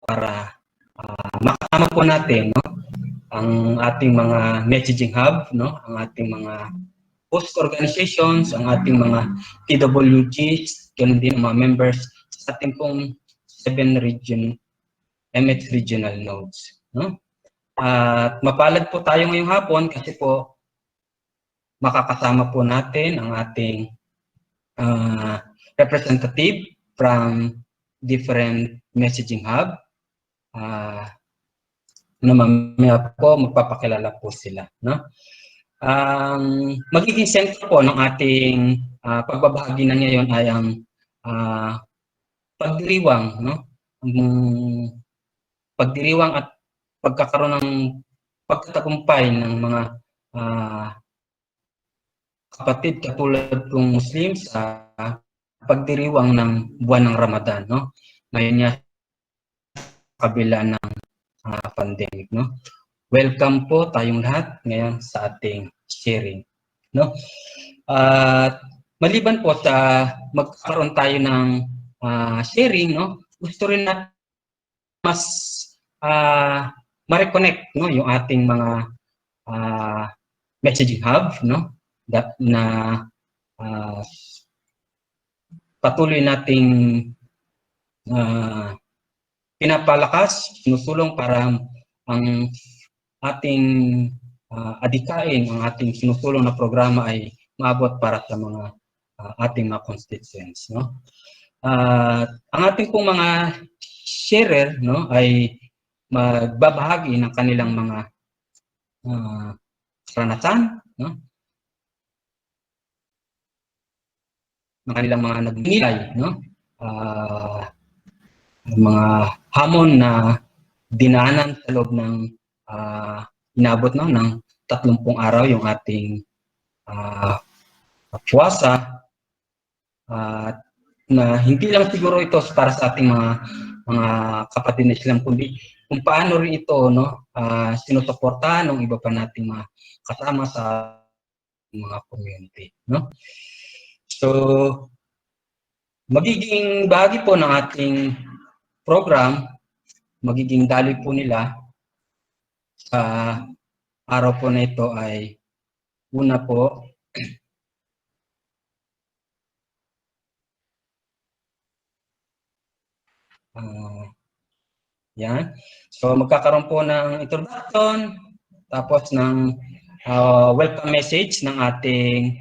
para makasama po natin, no, ang ating mga messaging hub, no, ang ating mga host organizations, ang ating mga PWGs, ganun din ang mga members sa ating pong 7 MH regional nodes, no? At mapalad po tayo ngayong hapon kasi po makakasama po natin ang ating representative from different messaging hub. Mamaya po magpapakilala po sila, no? Magiging sentro po ng ating pagbabahagi na ngayon ay ang pagdiriwang, no? Pagdiriwang at pagkakaroon ng pagtatagumpay ng mga kapatid katulad kong Muslim sa pagdiriwang ng buwan ng Ramadan, no? Ngayon niya kabila ng pandemic, no? Welcome po tayong lahat ngayon sa ating sharing, no? Maliban po sa magkaroon tayo ng sharing, no? Gusto rin natin mas ma-reconnect, no, yung ating mga messaging hub, no, na patuloy nating pinapalakas, sinusulong para ang ating adikain, ang ating sinusulong na programa ay maabot para sa mga ating mga constituents, no. Ang ating pong mga sharer, no, ay magbabahagi ng kanilang mga karanasan, no, ng kanilang mga nagnilay, no, mga hamon na dinaanan sa loob ng inabot, no, ng 30 araw yung ating puwasa, na hindi lang siguro ito para sa ating mga kapatid na Islam, kundi kung paano rin ito, no, sinusuportahan ng iba pa nating mga kasama sa mga community, no. So magiging bahagi po ng ating program, magiging daloy po nila sa araw po na ito ay una po yan. So magkakaroon po ng introduction, tapos ng welcome message ng ating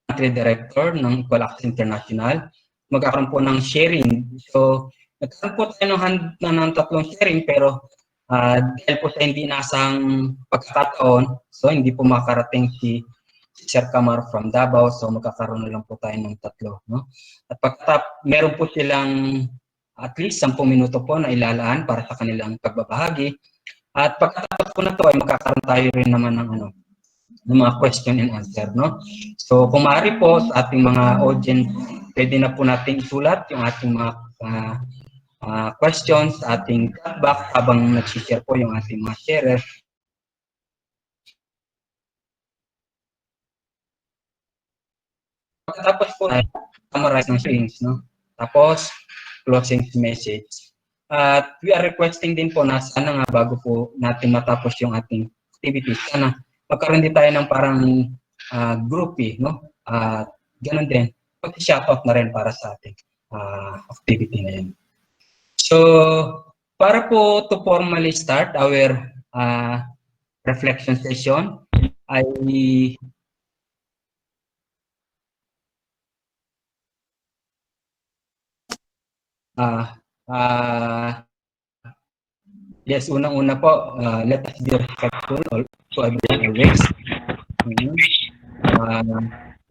country director ng Equal Access International. Magkakaroon po ng sharing. So nagkaroon po tayo ng 3 sharing, pero dahil po sa hindi nasang pagkakataon, so hindi po makarating si Sir Qamar from Davao, so magkakaroon na lang po tayo ng 3, no? At meron po silang at least 10 minuto po na ilalaan para sa kanilang pagbabahagi. At pagkatapos po na ito ay magkakaroon tayo rin naman ng ng mga question and answer, no? So kung maaari po sa ating mga audience, pwede na po natin isulat yung ating mga questions sa ating chat box habang nag-share po yung ating mga sharer. Tapos po ay summarize ng things, no? Tapos closing message. At we are requesting din po na sana nga bago po natin matapos yung ating activities, sana magkaroon din tayo ng parang groupie, no? Ganun din, pag-shoutout na rin para sa ating activity na yun. So, para po to formally start our reflection session, ay yes, unang-una po, let us be respectful to everyone always.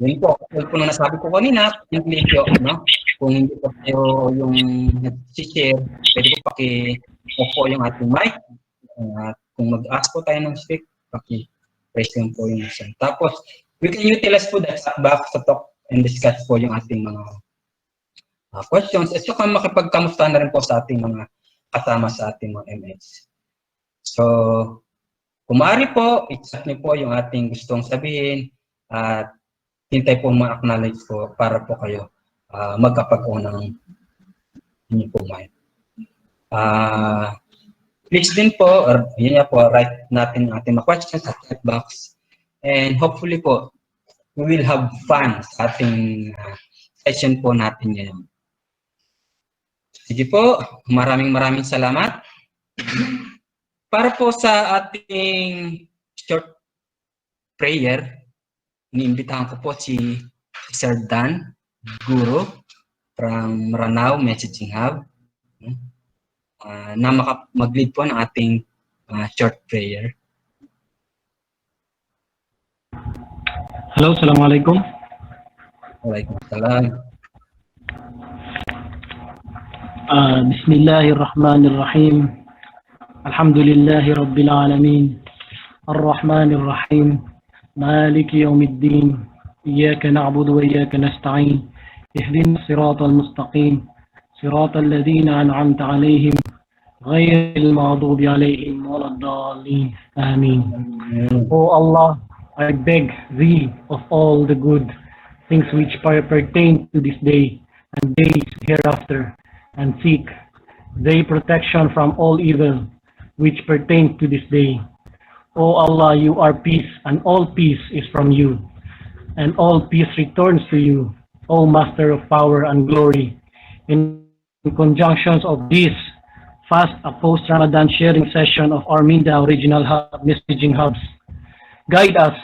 Yun po, kung nasabi ko kanina, hindi po, no? Kung hindi po tayo yung nag-share, pwede po paki-off po yung ating mic. Kung mag-ask po tayo ng speak, paki-press lang po yung isa. Tapos, we can utilize po that back sa talk and discuss po yung ating mga questions. At saka makipagkamusta na rin po sa ating mga kasama sa ating mga MS. So, kung maaari po, i-chat niyo po yung ating gustong sabihin at hintay po ma-acknowledge po para po kayo magkapag-unang Yun po man. Please din po, or yun nga po, write natin ang ating mga questions sa chat box. And hopefully po, we will have fun sa ating session po natin ngayon. Sige po, maraming salamat. Para po sa ating short prayer, iniimbitahan ko po si Sir Dan Guru from Ranaw Messaging Hub na mag-lead po ng ating short prayer. Hello, Assalamualaikum. Waalaikumsalam. Bismillahirrahmanirrahim. Alhamdulillahi Rabbil Alamin. Ar-Rahmanir-Rahim. Maliki Yawmiddin. Iyyaka na'budu wa iyyaka nasta'in. Ihdinas siratal mustaqim. Siratal ladzina an'amta 'alaihim ghairil maghdubi 'alaihim waladdallin. Amin. O Allah, I beg Thee of all the good things which pertain to this day and days hereafter, and seek Thy protection from all evil which pertain to this day. O Allah, You are peace, and all peace is from You, and all peace returns to You, O Master of power and glory. In conjunctions of this fast a post-Ramadan sharing session of our Mindanao Regional Hub Messaging Hubs, guide us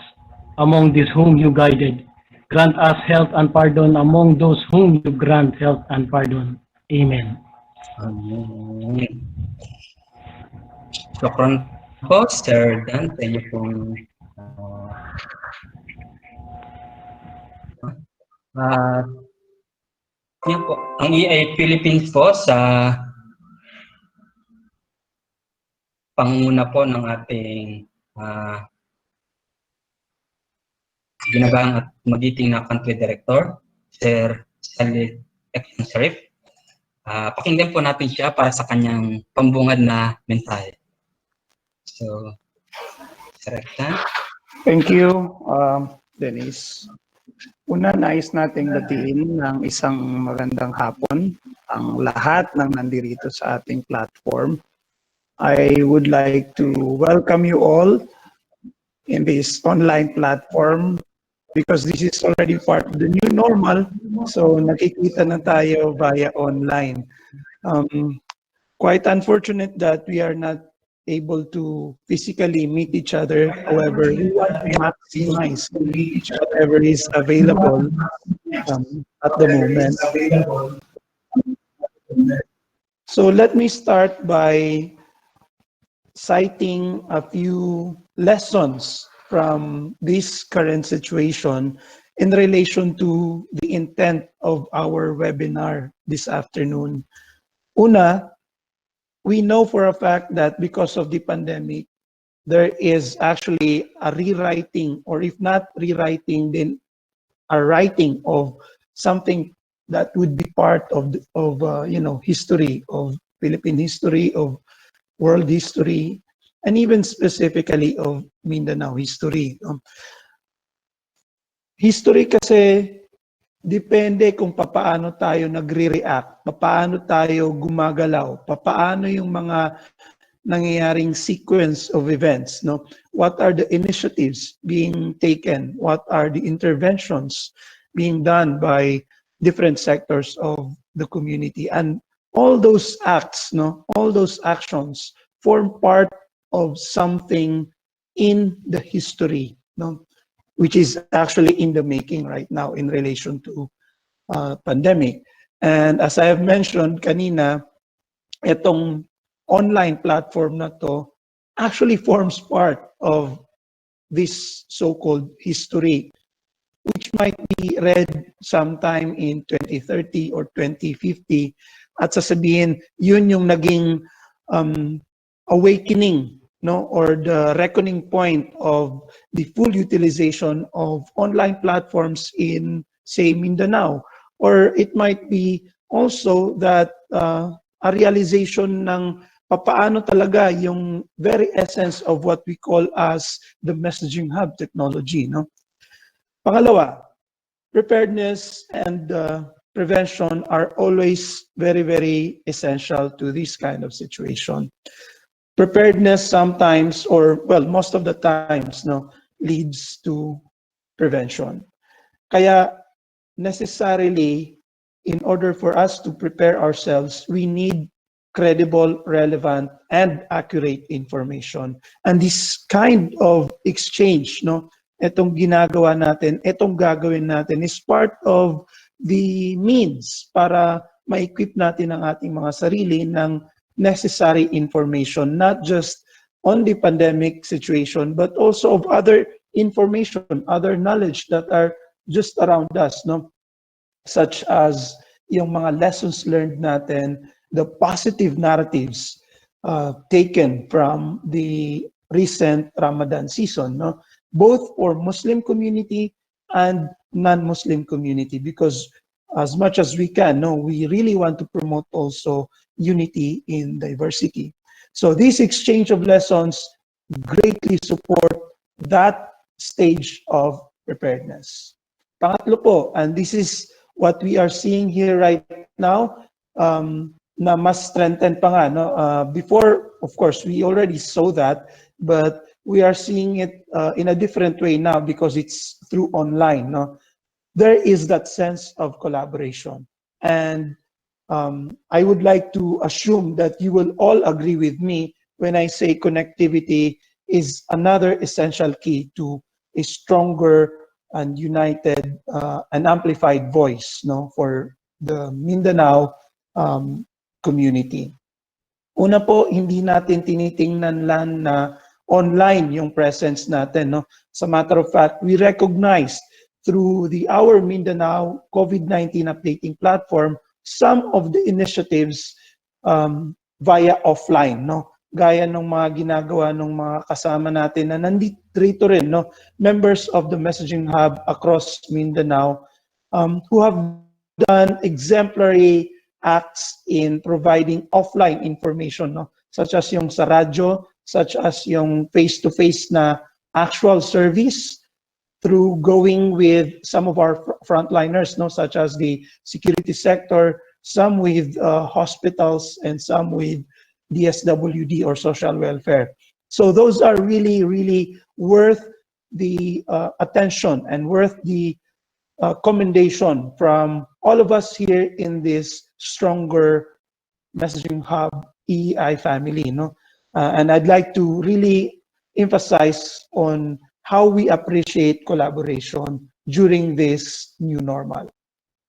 among these whom You guided. Grant us health and pardon among those whom You grant health and pardon. Amen. Amen. Shukran po, Sir Dan, sa inyo pong yan po, ang EA Philippines po sa pangunguna po ng ating ginagang at magiting na country director, Sir Selahuddin Hashim. Pakinggan po natin siya para sa kanyang pambungad na mensahe. So, Sir Dan. Thank you, Dennis. Una, nais nating batiin ng isang magandang hapon ang lahat ng nandirito sa ating platform. I would like to welcome you all in this online platform because this is already part of the new normal. So nakikita na tayo via online. Quite unfortunate that we are not able to physically meet each other. However, we want to maximize whatever is available at the moment. So let me start by citing a few lessons from this current situation in relation to the intent of our webinar this afternoon. Una, we know for a fact that because of the pandemic, there is actually a rewriting, or if not rewriting, then a writing of something that would be part of history, of Philippine history, of world history, and even specifically of Mindanao history. History kasi depende kung papaano tayo nagre-react, papaano tayo gumagalaw, papaano yung mga nangyayaring sequence of events, no? What are the initiatives being taken? What are the interventions being done by different sectors of the community? And all those acts, no? All those actions form part of something in the history, no? Which is actually in the making right now in relation to pandemic. And as I have mentioned kanina, itong online platform na to actually forms part of this so-called history, which might be read sometime in 2030 or 2050. At sasabihin, yun yung naging awakening, no, or the reckoning point of the full utilization of online platforms in, say, Mindanao. Or it might be also that a realization ng papaano talaga yung very essence of what we call as the messaging hub technology, no? Pangalawa, preparedness and prevention are always very, very essential to this kind of situation. Preparedness sometimes, or well, most of the times, no, leads to prevention. Kaya necessarily, in order for us to prepare ourselves, we need credible, relevant, and accurate information. And this kind of exchange, no, itong ginagawa natin, itong gagawin natin is part of the means para ma-equip natin ang ating mga sarili ng necessary information, not just on the pandemic situation, but also of other information, other knowledge that are just around us, no? Such as yung mga lessons learned natin, the positive narratives taken from the recent Ramadan season, no? Both for Muslim community and non-Muslim community, because as much as we can, no, we really want to promote also unity in diversity. So this exchange of lessons greatly support that stage of preparedness. Pangatlo po, and this is what we are seeing here right now, na mas strengthen pa nga, no? Before, of course, we already saw that, but we are seeing it in a different way now because it's through online, no? There is that sense of collaboration. And I would like to assume that you will all agree with me when I say connectivity is another essential key to a stronger and united and amplified voice, no, for the Mindanao community. Una po, hindi natin tinitingnan lang na online yung presence natin, no. As a matter of fact, we recognize through the Our Mindanao COVID-19 updating platform some of the initiatives via offline, no. Gaya ng mga ginagawa ng mga kasama natin na nandito rin, no, members of the messaging hub across Mindanao who have done exemplary acts in providing offline information, no, such as yung sa radyo, such as yung face-to-face na actual service through going with some of our frontliners, no, such as the security sector, some with hospitals, and some with DSWD or social welfare. So those are really, really worth the attention and worth the commendation from all of us here in this stronger messaging hub EEI family, no? And I'd like to really emphasize on how we appreciate collaboration during this new normal.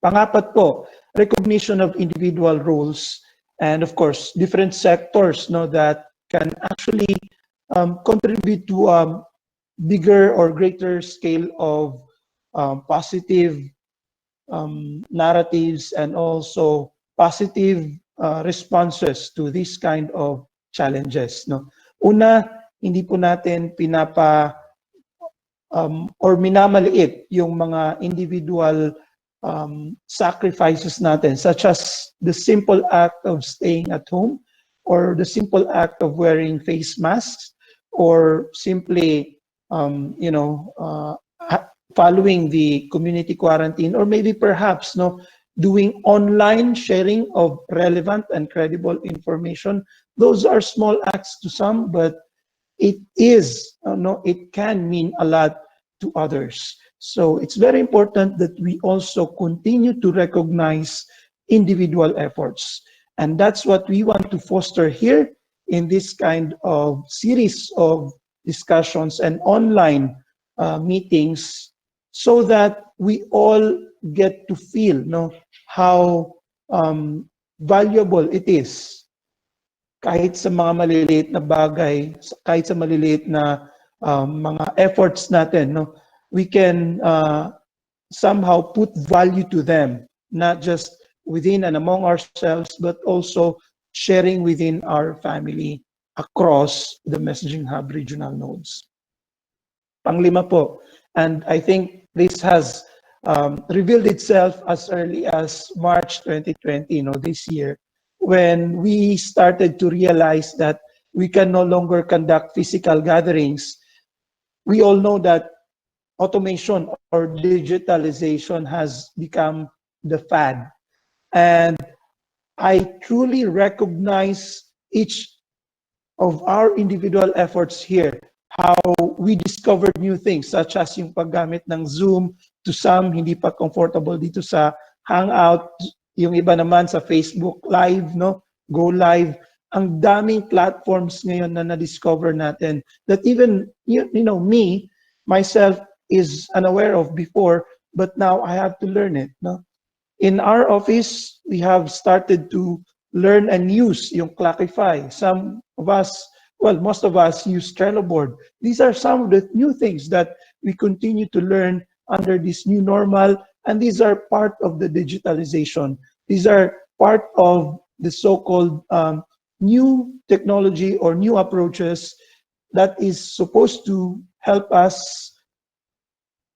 Pangapat po, recognition of individual roles and of course different sectors, no, that can actually contribute to a bigger or greater scale of positive narratives and also positive responses to this kind of challenges, no. Una, hindi po natin or minamaliit yung mga individual sacrifices natin, such as the simple act of staying at home, or the simple act of wearing face masks, or simply, following the community quarantine, or maybe perhaps, no, doing online sharing of relevant and credible information. Those are small acts to some, but it can mean a lot to others. So it's very important that we also continue to recognize individual efforts. And that's what we want to foster here in this kind of series of discussions and online meetings, so that we all get to feel, how valuable it is, kahit sa mga maliliit na bagay, kahit sa maliliit na mga efforts natin, we can somehow put value to them, not just within and among ourselves, but also sharing within our family across the messaging hub regional nodes. Panglima po, and I think this has revealed itself as early as March 2020, this year, when we started to realize that we can no longer conduct physical gatherings. We all know that automation or digitalization has become the fad And I truly recognize each of our individual efforts here, how we discovered new things, such as yung paggamit ng Zoom, to some hindi pa comfortable dito sa Hangout, yung iba naman sa Facebook Live, no? Go Live. Ang daming platforms ngayon na na-discover natin that even, you know, me, myself, is unaware of before, but now I have to learn it, no? In our office, we have started to learn and use yung Clockify. Some of us, well, most of us use Trello board. These are some of the new things that we continue to learn under this new normal, and these are part of the digitalization. These are part of the so-called new technology or new approaches that is supposed to help us,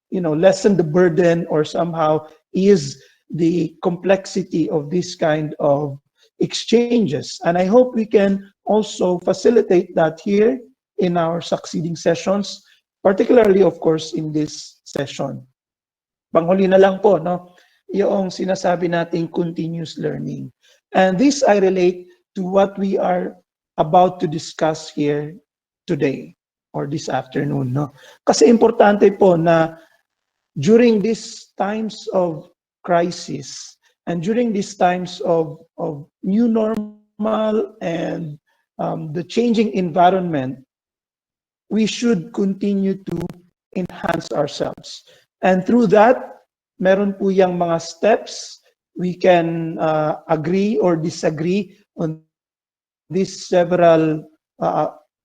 you know, lessen the burden or somehow ease the complexity of this kind of exchanges. And I hope we can also facilitate that here in our succeeding sessions, particularly, of course, in this session. Panghuli na lang po, no? Yung sinasabi nating continuous learning. And this I relate to what we are about to discuss here today or this afternoon, no? Kasi importante po na during these times of crisis and during these times of new normal and the changing environment, we should continue to enhance ourselves. And through that, meron po yung mga steps. We can agree or disagree on these several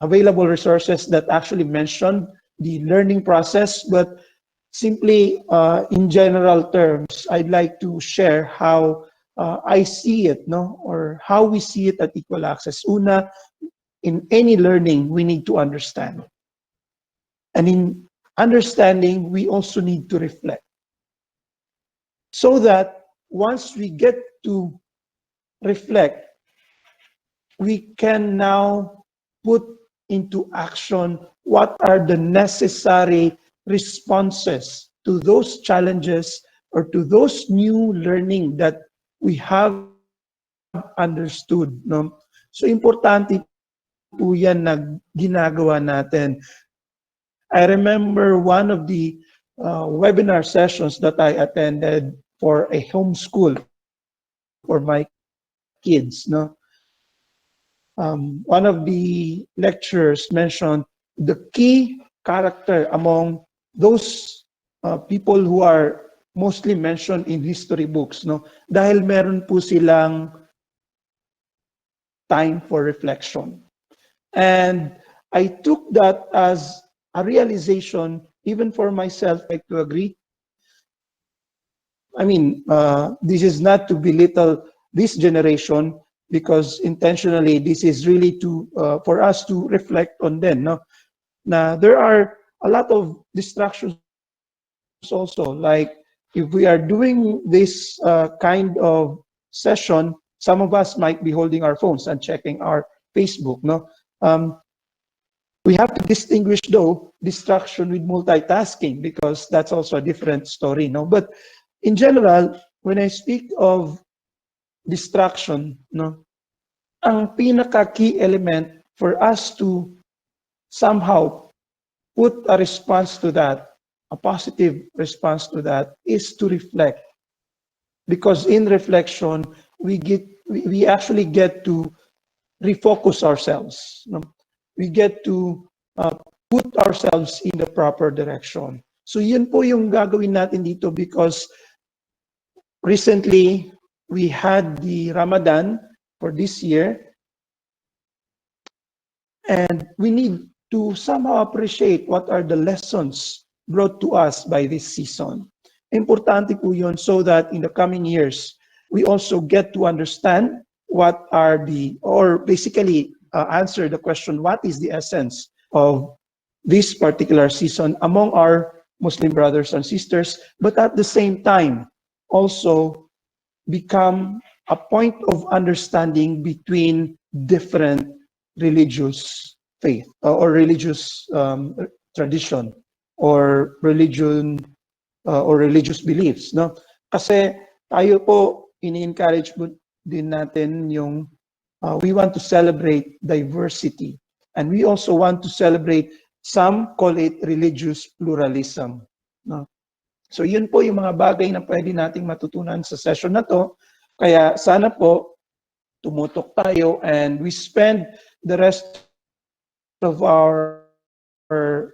available resources that actually mention the learning process, but simply in general terms, I'd like to share how I see it, no, or how we see it at Equal Access. Una, in any learning, we need to understand. And in understanding, we also need to reflect. So that once we get to reflect, we can now put into action what are the necessary responses to those challenges or to those new learning that we have understood, no? So importante po yan na ginagawa natin. I remember one of the webinar sessions that I attended for a homeschool for my kids, no? One of the lecturers mentioned the key character among those people who are mostly mentioned in history books, no? Dahil meron po silang time for reflection. And I took that as a realization, even for myself, I to agree. I mean, this is not to belittle this generation, because intentionally this is really to for us to reflect on them, no? Now there are a lot of distractions also, like if we are doing this kind of session, some of us might be holding our phones and checking our Facebook, no? We have to distinguish, though, distraction with multitasking, because that's also a different story, no? But in general, when I speak of distraction, no, ang pinaka-key element for us to somehow put a response to that, a positive response to that, is to reflect. Because in reflection, we actually get to refocus ourselves, no? We get to put ourselves in the proper direction. So yun po yung gagawin natin dito, because recently we had the Ramadan for this year, and we need to somehow appreciate what are the lessons brought to us by this season. Importante po yun, so that in the coming years, we also get to understand what are the, or basically answer the question, what is the essence of this particular season among our Muslim brothers and sisters, but at the same time, also become a point of understanding between different religious faith or religious tradition or religion or religious beliefs, no? Kasi tayo po, ini-encourage din natin yung we want to celebrate diversity. And we also want to celebrate, some call it religious pluralism. No? So yun po yung mga bagay na pwede nating matutunan sa session na to. Kaya sana po tumutok tayo and we spend the rest of our 1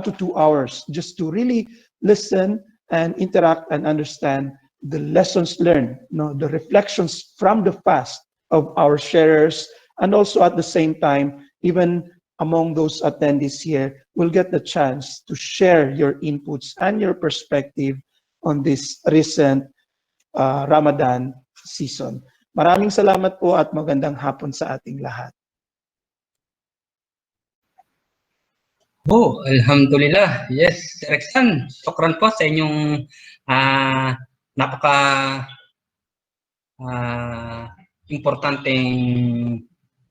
to 2 hours just to really listen and interact and understand the lessons learned, the reflections from the past of our sharers, and also at the same time, even among those attendees here, will get the chance to share your inputs and your perspective on this recent Ramadan season. Maraming salamat po at magandang hapon sa ating lahat. Alhamdulillah. Yes, Sir Rexan, sukran po sa inyong napaka importanteng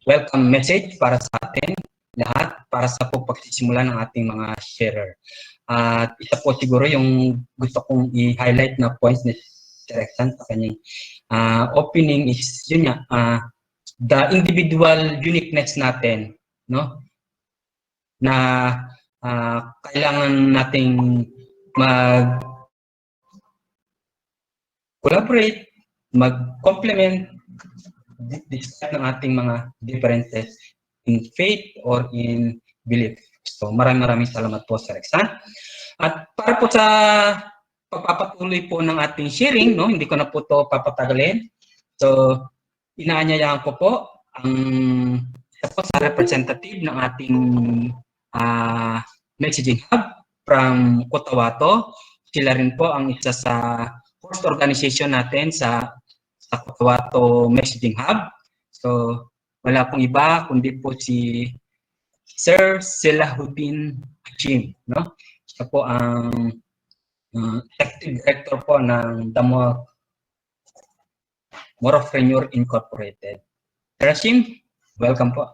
welcome message para sa atin lahat, para sa pagsisimula ng ating mga sharer. At isa po siguro yung gusto kong i-highlight na points ni Sir Rexan sa kanyang opening is yun nga, the individual uniqueness natin, no? Na kailangan nating mag-collaborate, mag-complement despite ng ating mga differences in faith or in belief. So maraming salamat po Sir Rexan. At para po sa pagpapatuloy po ng ating sharing, no, hindi ko na po ito papatagalin. So inaanyayahan ko po ang isa po sa representative ng ating messaging hub from Kutawato. Sila rin po ang isa sa host organization natin sa Kutawato Messaging Hub. So, wala pong iba kundi po si Sir Selahuddin Hashim, no? Siya po ang executive director po ng Davao Moropreneur Inc. Sir Hashim, welcome po.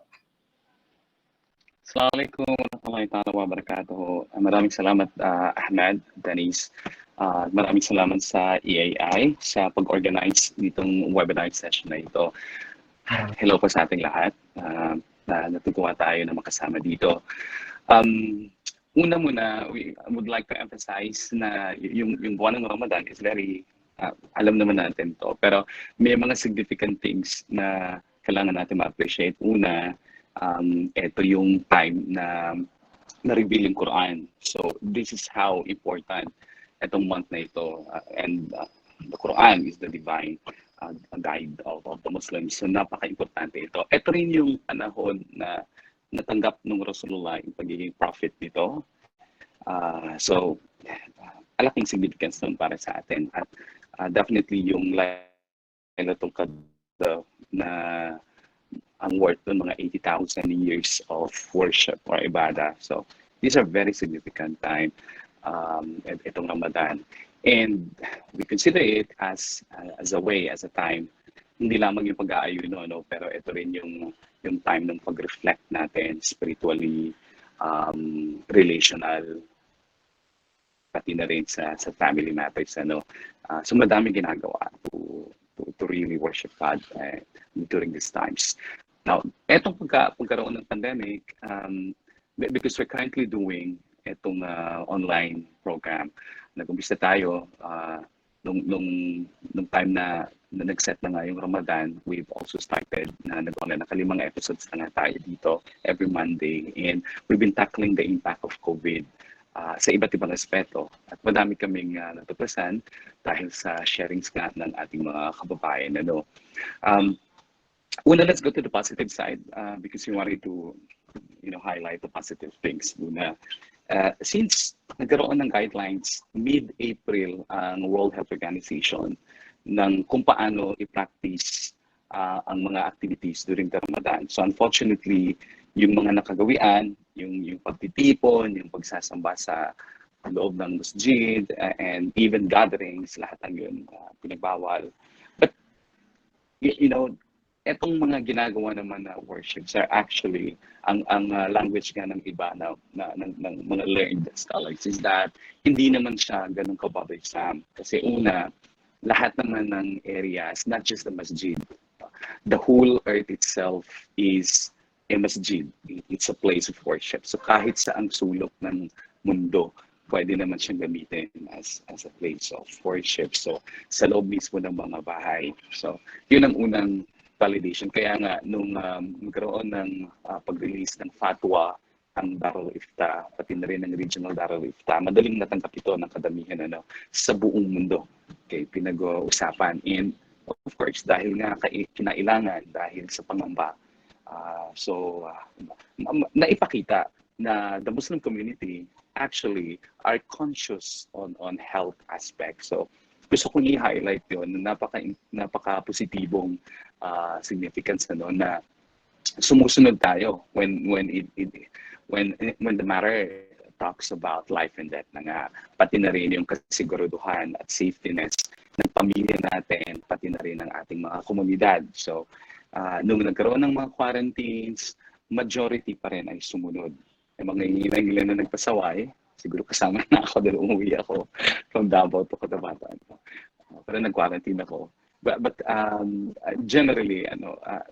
Assalamualaikum warahmatullahi wabarakatuh. Maraming salamat Ahmad, Denise. Maraming salamat sa EAI sa pag-organize nitong webinar session na ito. Hello po sa ating lahat. Natutuwa tayo na makasama dito. Una muna, we would like to emphasize na yung buwan ng Ramadan is very, alam naman natin to, pero may mga significant things na kailangan natin ma-appreciate. Una, ito yung time na na-reveal yung Quran. So this is how important itong month na ito. And the Quran is the divine guide of the Muslims. So napaka-importante ito. Ito rin yung panahon na natanggap ng Rasulullah yung pagiging prophet nito. So alaking significance nun para sa atin. At definitely yung Laylatul Qadr na ang worth ng mga 80,000 years of worship or ibadah. So these are very significant time, itong Ramadan. And we consider it as a way, as a time, hindi lamang yung pag-aayuno, no? Pero ito rin yung time ng pag-reflect natin, spiritually, relational, pati na rin sa family matters. So madami ginagawa to really worship God during these times. Now, etong pagkaroon ng pandemic, because we're currently doing itong online program, nag-umpisa tayo nung time na nag-set na nga yung Ramadan, we've also started na nag-online na 5 episodes na nga tayo dito every Monday, and we've been tackling the impact of COVID sa iba't ibang aspeto. At madami kaming natutusan dahil sa sharings nga ng ating mga kababayan. Una, let's go to the positive side because we wanted to highlight the positive things. Una, since nagkaroon ng guidelines mid-April ang World Health Organization ng kung paano i-practice ang mga activities during the Ramadan. So unfortunately, yung mga nakagawian, yung pagtitipon, yung pagsasamba sa loob ng masjid, and even gatherings, lahat ng yun pinagbawal. But etong mga ginagawa naman na worships are actually ang language nga ng iba ng mga learned scholars is that hindi naman siya ganun kabothersome. Kasi una, lahat naman ng areas, not just the masjid. The whole earth itself is a masjid. It's a place of worship. So kahit saang sulok ng mundo, pwede naman siyang gamitin as a place of worship. So sa loob mismo ng mga bahay. So yun ang unang validation. Kaya nga nung magkaroon ng pag-release ng fatwa ang Darul Ifta, pati na rin ang regional Darul Ifta, madaling natanggap ito ng kadamihan sa buong mundo. Okay, pinag-uusapan. And of course, dahil nga kinailangan, dahil sa pangamba, naipakita na the Muslim community actually are conscious on health aspects. So gusto kong i-highlight yun, napaka-positibong significance na sumusunod tayo when the matter talks about life and death na nga, pati na rin yung kasiguraduhan at safetyness ng pamilya natin, pati na rin ng ating mga komunidad. So, nung nagkaroon ng mga quarantines, majority pa rin ay sumunod. Yung mga ilan na nagpasaway, siguro kasama na ako dahil umuwi ako from Davao to Kutawato. Pero nag-quarantine ako. But generally,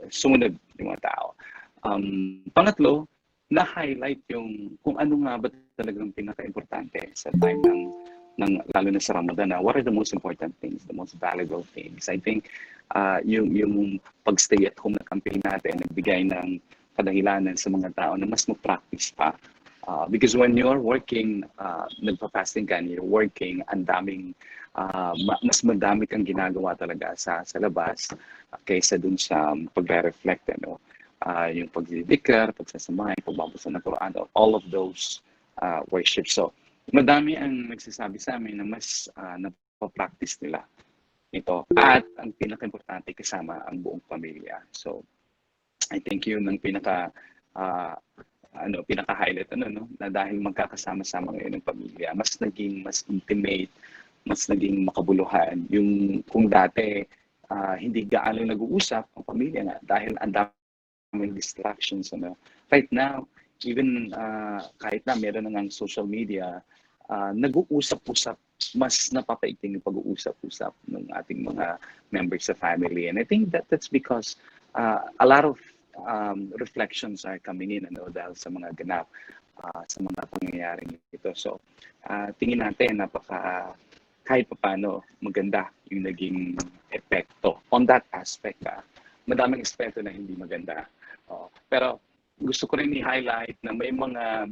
sumunod yung mga tao. Pangatlo, na-highlight yung kung ano nga ba talagang pinaka-importante sa time ng lalo na sa Ramadan. What are the most important things, the most valuable things? I think yung pag-stay at home na campaign natin, nagbigay ng kadahilanan sa mga tao na mas mag-practice pa. Because when you're working, nagpa-fasting ka, you're working, ang daming, mas madami kang ginagawa talaga sa labas kaysa dun sa pagre-reflect, yung pagdidikar, pagsasamay, pagbabasa ng Quran, all of those worship. So, madami ang nagsasabi sa amin na mas napapractice nila ito. At ang pinaka-importante, kasama ang buong pamilya. So, I think yun ang pinaka-highlight, na dahil magkakasama-sama ngayon ng pamilya, mas naging mas intimate, mas naging makabuluhan. Yung kung dati, hindi gaano nag-uusap ang pamilya nga, dahil ang daming distractions. Right now, even kahit na meron na ng social media, nag-uusap-usap, mas napapaigting yung pag-uusap-usap ng ating mga members sa family. And I think that's because a lot of reflections are coming in dahil sa mga ganap, sa mga pangyayaring ito. So, tingin natin kahit paano maganda yung naging epekto on that aspect. Madaming aspekto na hindi maganda. Pero gusto ko rin i-highlight na may mga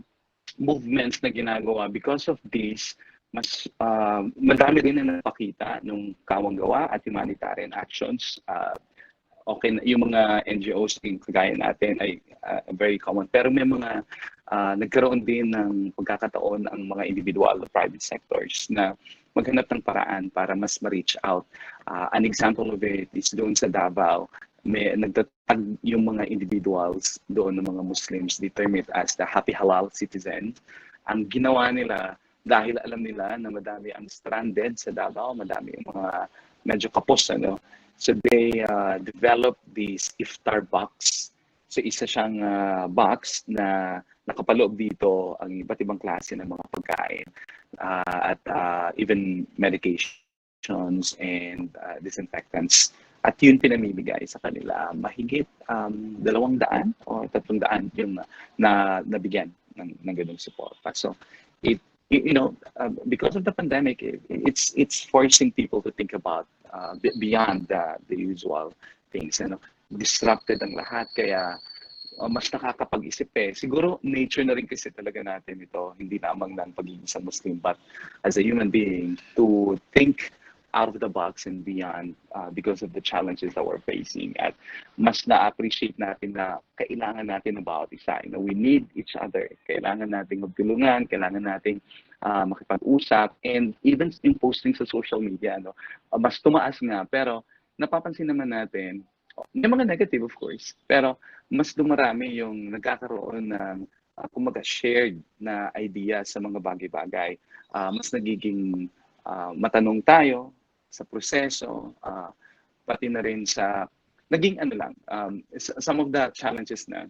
movements na ginagawa because of this. Mas madami din na napakita nung kawang-gawa at humanitarian actions. Okay, yung mga NGOs yung kagaya natin ay very common. Pero may mga nagkaroon din ng pagkakataon ang mga individual private sectors na maghanap ng paraan para mas ma-reach out. An example of it is doon sa Davao. May nagtatag yung mga individuals doon ng mga Muslims, they term it as the happy halal citizen. Ang ginawa nila, dahil alam nila na madami ang stranded sa Davao, madami yung mga medyo kapos, So they developed this iftar box. So isa siyang box na nakapaloob dito ang iba't ibang klase ng mga pagkain at even medications and disinfectants. At yun pinamimigay sa kanila. Mahigit 200 o 300 yung nabigyan ng ganung support. So because of the pandemic, it's forcing people to think about beyond the usual things. Disrupted ang lahat, kaya mas nakakapag-isip Siguro nature na rin kasi talaga natin ito, hindi lamang ng pagiging isang Muslim, but as a human being, to think out of the box and beyond because of the challenges that we're facing. At mas na-appreciate natin na kailangan natin ng bawat isa. We need each other. Kailangan natin magtulungan, kailangan natin makipag-usap, and even yung posting sa social media, mas tumaas nga. Pero napapansin naman natin, may mga negative of course, pero mas dumarami yung nagkakaroon ng kumaga shared na idea sa mga bagay-bagay. Mas nagiging matanong tayo sa proseso, pati na rin sa naging some of the challenges na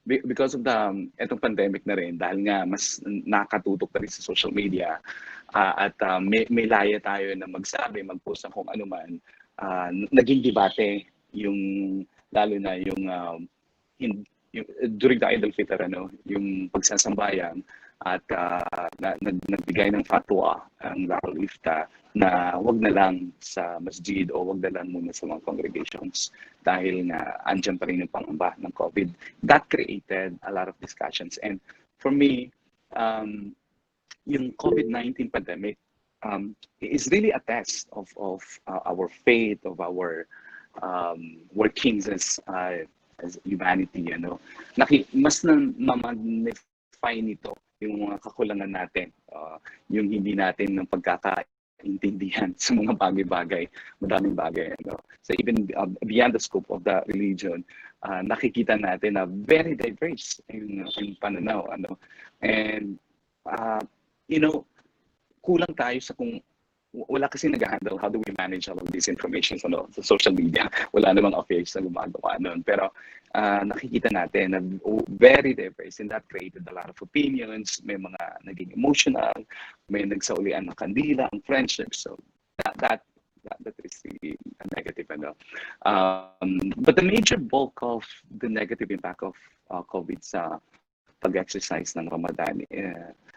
because of the etong pandemic na rin, dahil nga mas nakatutok na rin sa social media, at may laya tayo na magsabi, mag-post ng kung ano man, naging debate yung, lalo na yung during the Eid al-Fitr, yung pagsasambayan, at nagbigay ng fatwa ang Darul Ifta na wag na lang sa masjid o wag na lang muna sa mga congregations dahil nga andyan pa rin yung pangamba ng COVID. That created a lot of discussions, and for me, yung COVID-19 pandemic is really a test of our faith, of our workings as humanity. Mas na-magnify nito yung mga kakulangan natin, yung hindi natin ng pagkakaintindihan sa mga bagay-bagay, madaming bagay. So even beyond the scope of the religion, nakikita natin na very diverse yung pananaw. And kulang tayo sa kung wala kasi nag-handle how do we manage all of this information sa social media. Wala namang affairs na gumagawa nun. Pero nakikita natin na very diverse, and that created a lot of opinions. May mga naging emotional, may nagsaulian ng kandila, ang friendship. So that is really a negative. But the major bulk of the negative impact of COVID sa pag-exercise ng Ramadan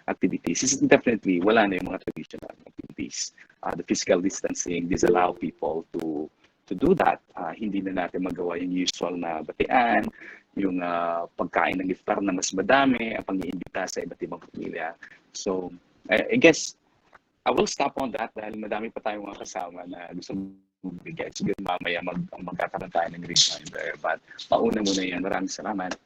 activities is definitely wala na yung mga traditional activities. The physical distancing disallow people to do that. Hindi na natin magawa yung usual na batian, yung pagkain ng iftar na mas madami, ang pang-iimbita sa iba't ibang pamilya. So, I guess, I will stop on that dahil madami pa tayong mga kasama na gusto bigay. Siguro mamaya magkakaroon tayo ng reminder. But mauna muna yan. Maraming salamat.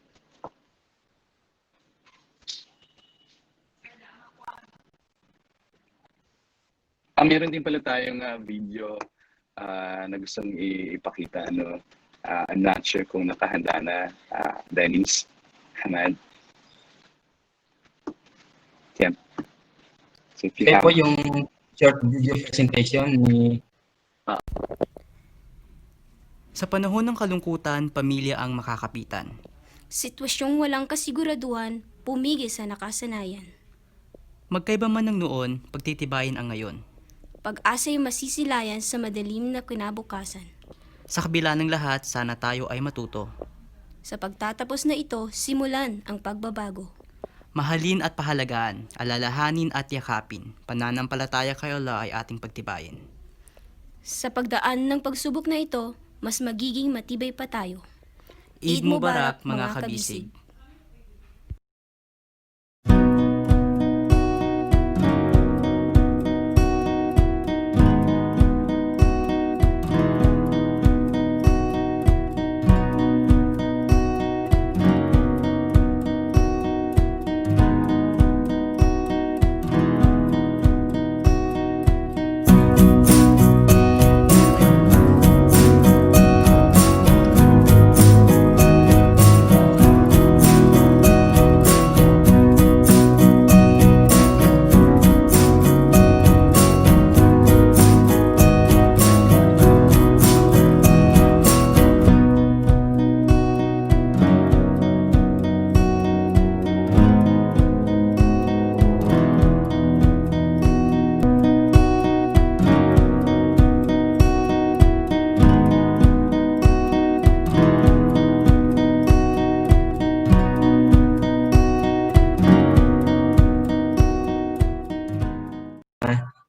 Meron din pala tayong video na gustong ipakita. I'm not sure kung nakahanda na, Dennis, Hamad. Yeah. So if you have... po yung short video presentation ni... Sa panahon ng kalungkutan, pamilya ang makakapitan. Sitwasyong walang kasiguraduhan, pumigil sa nakasanayan. Magkaiba man ng noon, pagtitibayin ang ngayon. Pag-asa'y masisilayan sa madilim na kinabukasan. Sa kabila ng lahat, sana tayo ay matuto. Sa pagtatapos na ito, simulan ang pagbabago. Mahalin at pahalagaan, alalahanin at yakapin, pananampalataya kay Allah ay ating pagtibayin. Sa pagdaan ng pagsubok na ito, mas magiging matibay pa tayo. Eid Mubarak, mga kabisig.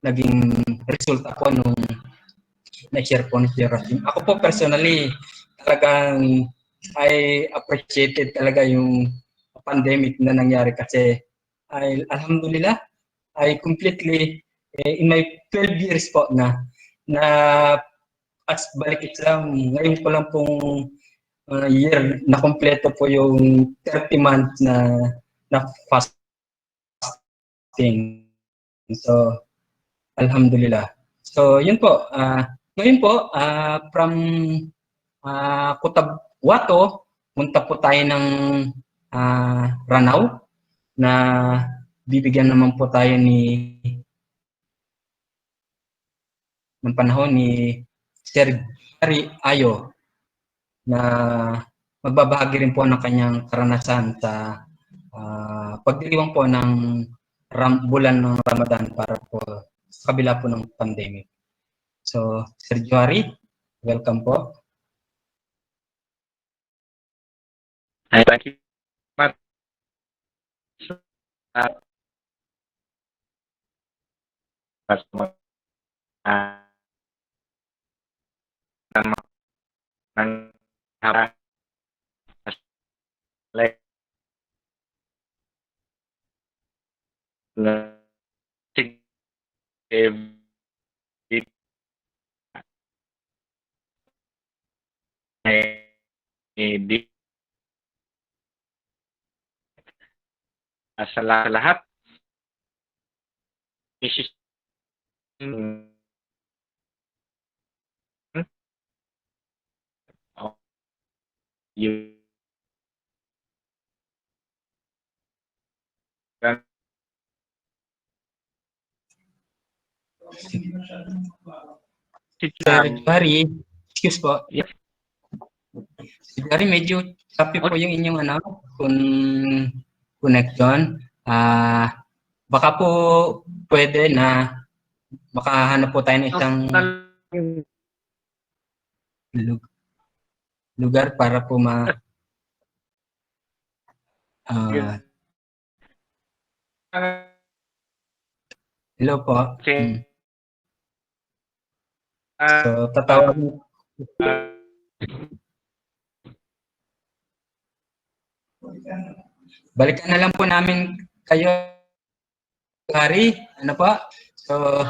Naging result ako nung na-share po ni Sir Hashim. Ako po personally, talagang I appreciated talaga yung pandemic na nangyari kasi alhamdulillah, I completely, in my 12 years po na as balik Islam, ngayon ko lang pong year na kompleto po yung 30 months na fasting. So, alhamdulillah. So, yun po. Ngayon po, from Kutawato, punta po tayo ng Ranaw na bibigyan naman po tayo ng panahon ni Sir Johary Ayo na magbabahagi rin po ng kanyang karanasan sa pagdiriwang po ng bulan ng Ramadan para po sa kabila po ng pandemic. So, Sir Johary, welcome po. Thank you. Sa lahat, Sir Johary, excuse po. Yes. Sir Johary, medyo choppy po yung inyong connection. Baka po pwede na makahanap po tayo ng isang lugar para po hello po. So, tatawag balikan na lang po namin kayo, Johary. Ano po? So,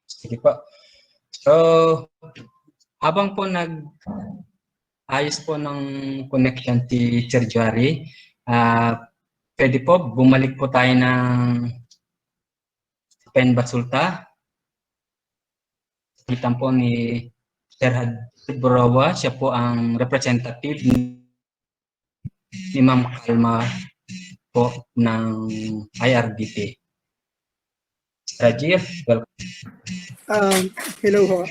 sige po. So, habang po ayos po ng connection si Sir Johary, pwede po bumalik po tayo ng ZamPenBaSulTa. Kita po ni Sir Hadzer Birowa, siya po ang representative ni Ma'am Kalma po ng IRDP. Rajir, welcome. Hello ho.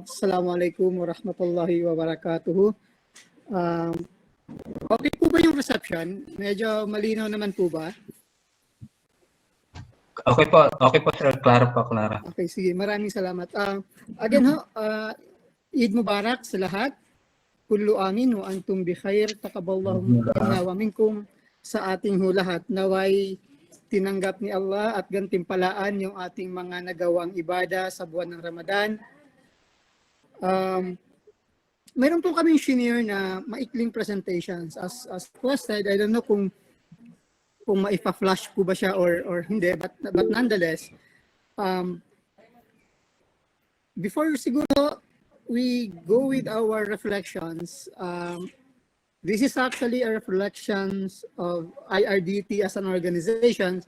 Assalamualaikum warahmatullahi wabarakatuh. Okay po ba yung reception? Medyo malinaw naman po ba? Okay po sir, klaro po, Clara. Okay, sige. Maraming salamat. Again ho, Eid Mubarak sa lahat. Kullu amin wa antum bi khair. Taqabbalallahu minna wa minkum sa ating ho lahat. Naway tinanggap ni Allah at gantimpalaan yung ating mga nagawang ibada sa buwan ng Ramadan. Mayroon po kaming senior na maikling presentations. As requested, I don't know kung maipa-flash po ba siya or hindi, but nonetheless, before siguro we go with our reflections, this is actually a reflections of IRDT as an organization.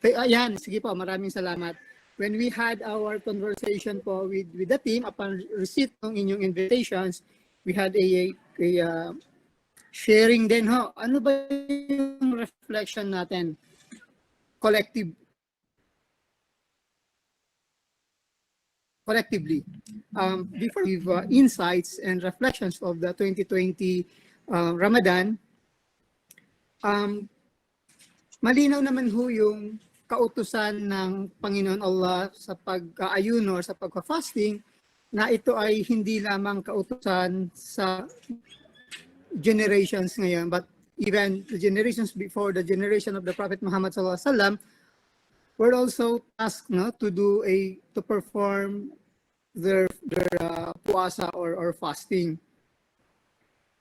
Ayan, sige po, maraming salamat. When we had our conversation po with the team upon receipt ng inyong invitations, we had a sharing din ho. Ano ba yung reflection natin? Collectively. Before we give insights and reflections of the 2020 Ramadan, malinaw naman ho yung kautusan ng Panginoon Allah sa pag-aayun or sa pag-fasting na ito ay hindi lamang kautusan sa generations ngayon, but even the generations before the generation of the Prophet Muhammad sallallahu alaihi wasallam were also asked to perform their puasa or fasting.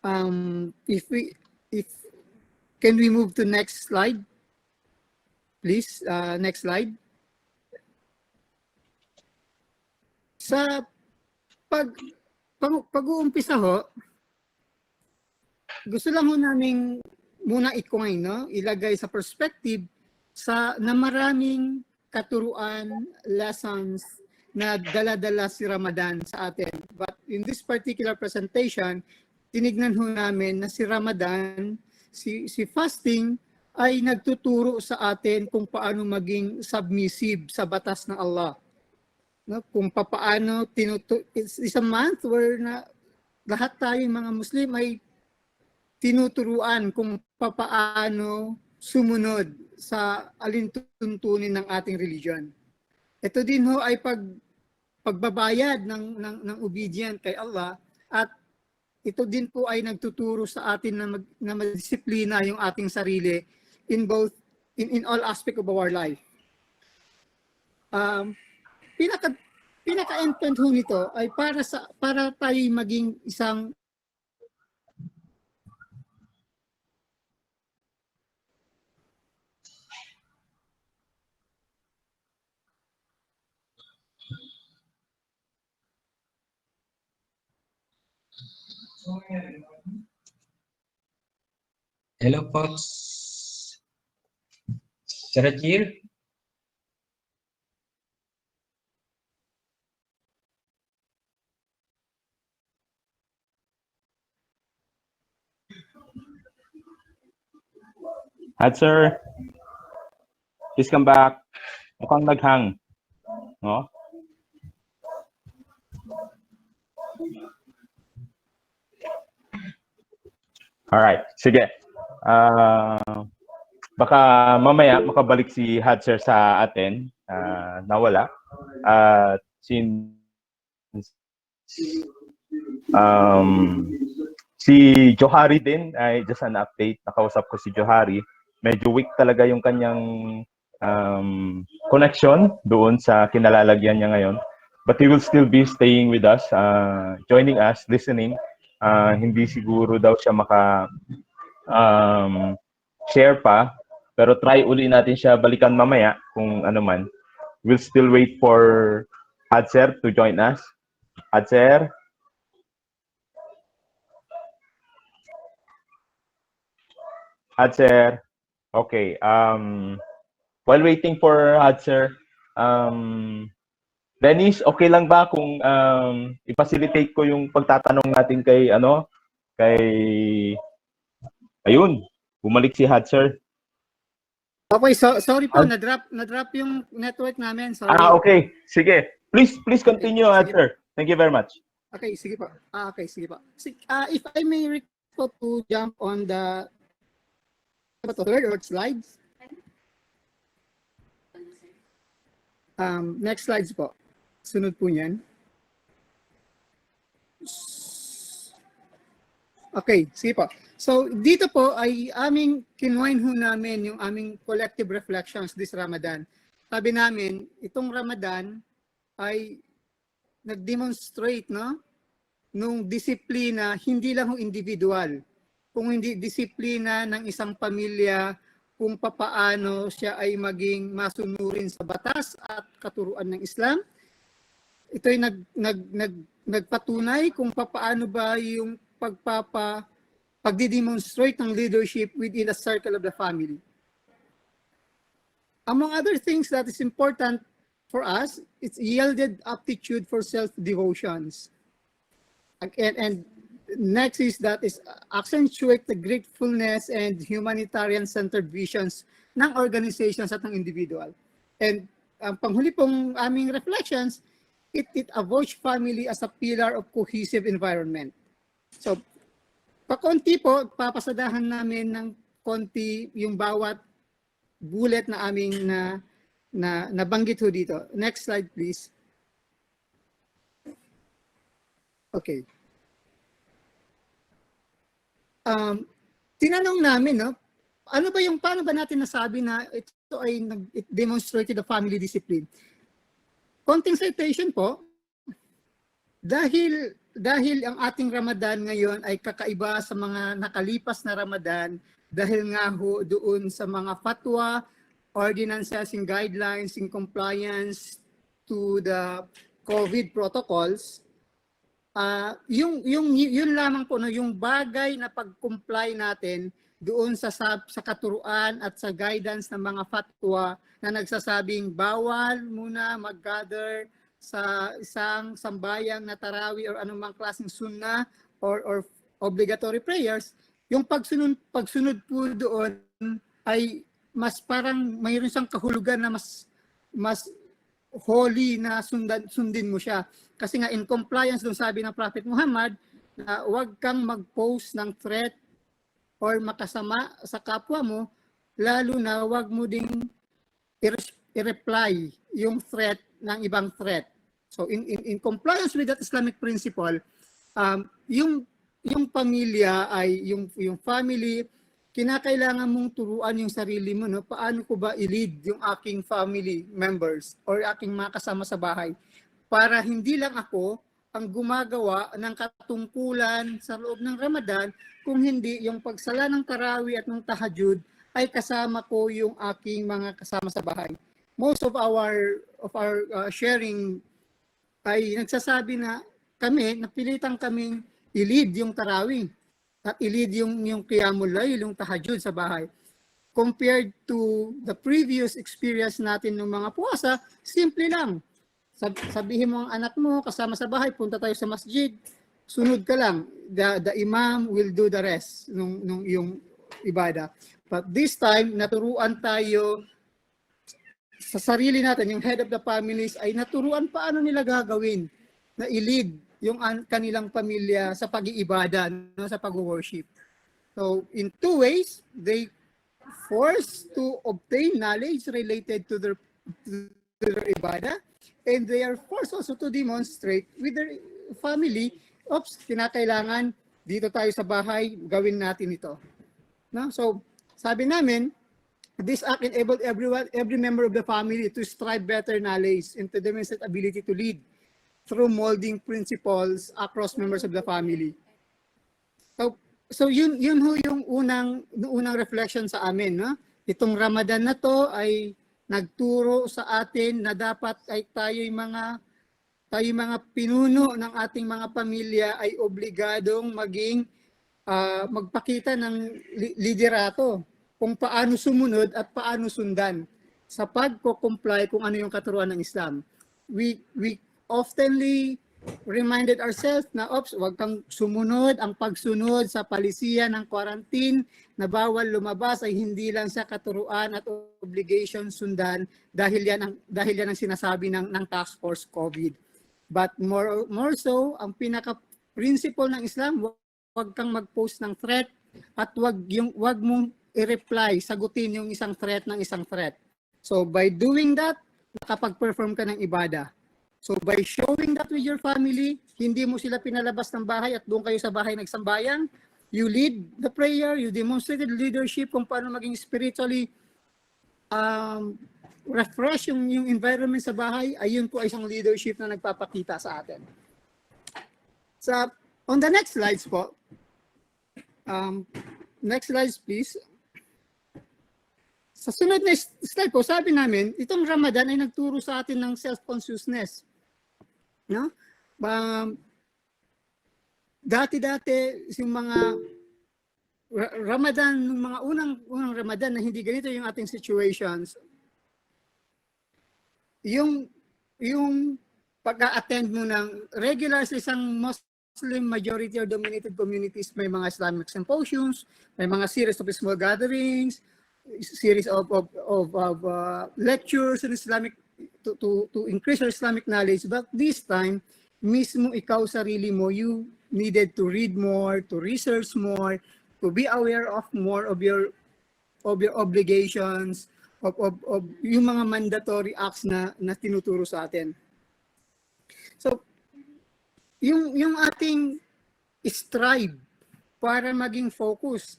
Can we move to next slide, please? Next slide. Sa pag-uumpisa ho, gusto lang ho naming muna ikumain, no? Ilagay sa perspective na maraming katuruan, lessons na dala-dala si Ramadan sa atin. But in this particular presentation, tinignan ho namin na si Ramadan si fasting ay nagtuturo sa atin kung paano maging submissive sa batas ng Allah. No, kung paano is a month where lahat tayong mga Muslim ay tinuturuan kung paano sumunod sa alintuntunin ng ating religion. Ito din ho ay pagbabayad ng obedient kay Allah, at ito din po ay nagtuturo sa atin na madisiplina yung ating sarili in all aspect of our life. Pinaka-end point ho nito ay para tayo maging isang Hello po, Sir Rajir. Hadzer, please come back. Mukhang naghang. No? Alright, sige. Baka mamaya makabalik si Hadzer sa atin. Nawala. Since si Johary din, ay just an update. Nakausap ko si Johary. Medyo weak talaga yung kanyang connection doon sa kinalalagyan niya ngayon. But he will still be staying with us, joining us, listening. Hindi siguro daw siya share pa, pero try uli natin siya balikan mamaya kung ano man. We'll still wait for Hadzer to join us. Hadzer? Hadzer? Okay. While waiting for Hadzer, Dennis, okay lang ba kung i-facilitate ko yung pagtatanong natin kay ayun, bumalik si Hadzer. Okay, sorry po, na-drop yung network namin. Sorry. Okay. Sige. Please continue, Hadzer. Thank you very much. Okay, sige po. Okay, sige po. If I may request to jump on the third or slides. Next slides po. Sunod po niyan. Okay, sige po. So, dito po ay kinuhain ho namin yung aming collective reflections this Ramadan. Sabi namin, itong Ramadan ay nag-demonstrate nung disiplina, hindi lang ho individual, kung hindi disiplina ng isang pamilya, kung papaano siya ay maging masunurin sa batas at katuruan ng Islam. Ito ay nagpatunay kung papaano ba yung pagdi-demonstrate ng leadership within the circle of the family. Among other things that is important for us, it's yielded aptitude for self-devotions. And next is accentuate the gratefulness and humanitarian-centered visions ng organizations at ng individual. And ang panghuli pong aming reflections, it avoids family as a pillar of cohesive environment. So, pakonti po, papasadahan namin ng konti yung bawat bullet na aming nabanggit ho dito. Next slide, please. Okay. Tinanong namin, paano ba natin nasabi na ito ay it demonstrated the family discipline? Konting citation po, dahil ang ating Ramadan ngayon ay kakaiba sa mga nakalipas na Ramadan, dahil nga ho doon sa mga fatwa, ordinances and guidelines in compliance to the COVID protocols, yun lamang po yung bagay na pag-comply natin doon sa katuruan at sa guidance ng mga fatwa na nagsasabing bawal muna mag-gather sa isang sambayang na tarawih or anumang klaseng sunnah or obligatory prayers, Yung pagsunod po doon ay mas parang mayroon siyang kahulugan na mas holy na sundin mo siya. Kasi nga in compliance doon sabi ng Prophet Muhammad na huwag kang mag-post ng threat or makasama sa kapwa mo, lalo na huwag mo ding i-reply yung threat ng ibang threat. So in compliance with that Islamic principle, yung pamilya ay yung family, kinakailangan mong turuan yung sarili mo, no? Paano ko ba i-lead yung aking family members or aking mga kasama sa bahay para hindi lang ako ang gumagawa ng katungkulan sa loob ng Ramadan, kung hindi yung pagsala ng Tarawih at ng Tahajjud ay kasama ko yung aking mga kasama sa bahay. Most of our sharing ay nagsasabi na kami, napilitan kaming i-lead yung Tarawih at i-lead yung Qiyamul Layl, yung Tahajjud sa bahay. Compared to the previous experience natin ng mga puwasa, simple lang. Sabihin mo ang anak mo, kasama sa bahay, punta tayo sa masjid, sunod ka lang. The imam will do the rest nung yung ibada. But this time, naturuan tayo sa sarili natin, yung head of the families, ay naturuan paano nila gagawin na i-lead yung kanilang pamilya sa pag-iibada, no, sa pag-worship. So, in two ways, they forced to obtain knowledge related to their ibada, and they are forced also to demonstrate with their family, kinakailangan dito tayo sa bahay, gawin natin ito. No? So, sabi namin, this act enabled every member of the family to strive better knowledge and to demonstrate ability to lead through molding principles across members of the family. So yun yung unang reflection sa amin, no? Itong Ramadan na to ay nagturo sa atin na dapat ay tayo'y mga pinuno ng ating mga pamilya ay obligadong magpakita ng liderato kung paano sumunod at paano sundan sa pagko-comply kung ano yung katuruan ng Islam. We oftenly reminded ourselves na wag kang sumunod, ang pagsunod sa palisiya ng quarantine na bawal lumabas ay hindi lang sa katuruan at obligation sundan dahil yan ang sinasabi ng task force COVID. But more so, ang pinaka-principle ng Islam, wag kang mag-post ng threat at wag mong i-reply, sagutin yung isang threat ng isang threat. So by doing that, nakapag-perform ka ng ibada. So by showing that with your family, hindi mo sila pinalabas ng bahay at doon kayo sa bahay nagsambayang, you lead the prayer, you demonstrated leadership kung paano maging spiritually refresh yung environment sa bahay, ayun po ay isang leadership na nagpapakita sa atin. On the next slides po, next slides please. Sa sunod na slide po, sabi namin, itong Ramadan ay nagturo sa atin ng self-consciousness. No? Dati-dati, yung mga Ramadan, mga unang Ramadan na hindi ganito yung ating situations, yung pag-attend mo ng regular sa isang Muslim majority or dominated communities, may mga Islamic symposiums, may mga series of small gatherings, series of lectures in Islamic to increase your Islamic knowledge. But this time, mismo ikaw sarili mo, you needed to read more, to research more, to be aware of more of your obligations, of yung mga mandatory acts na tinuturo sa atin. So, yung ating strive para maging focus.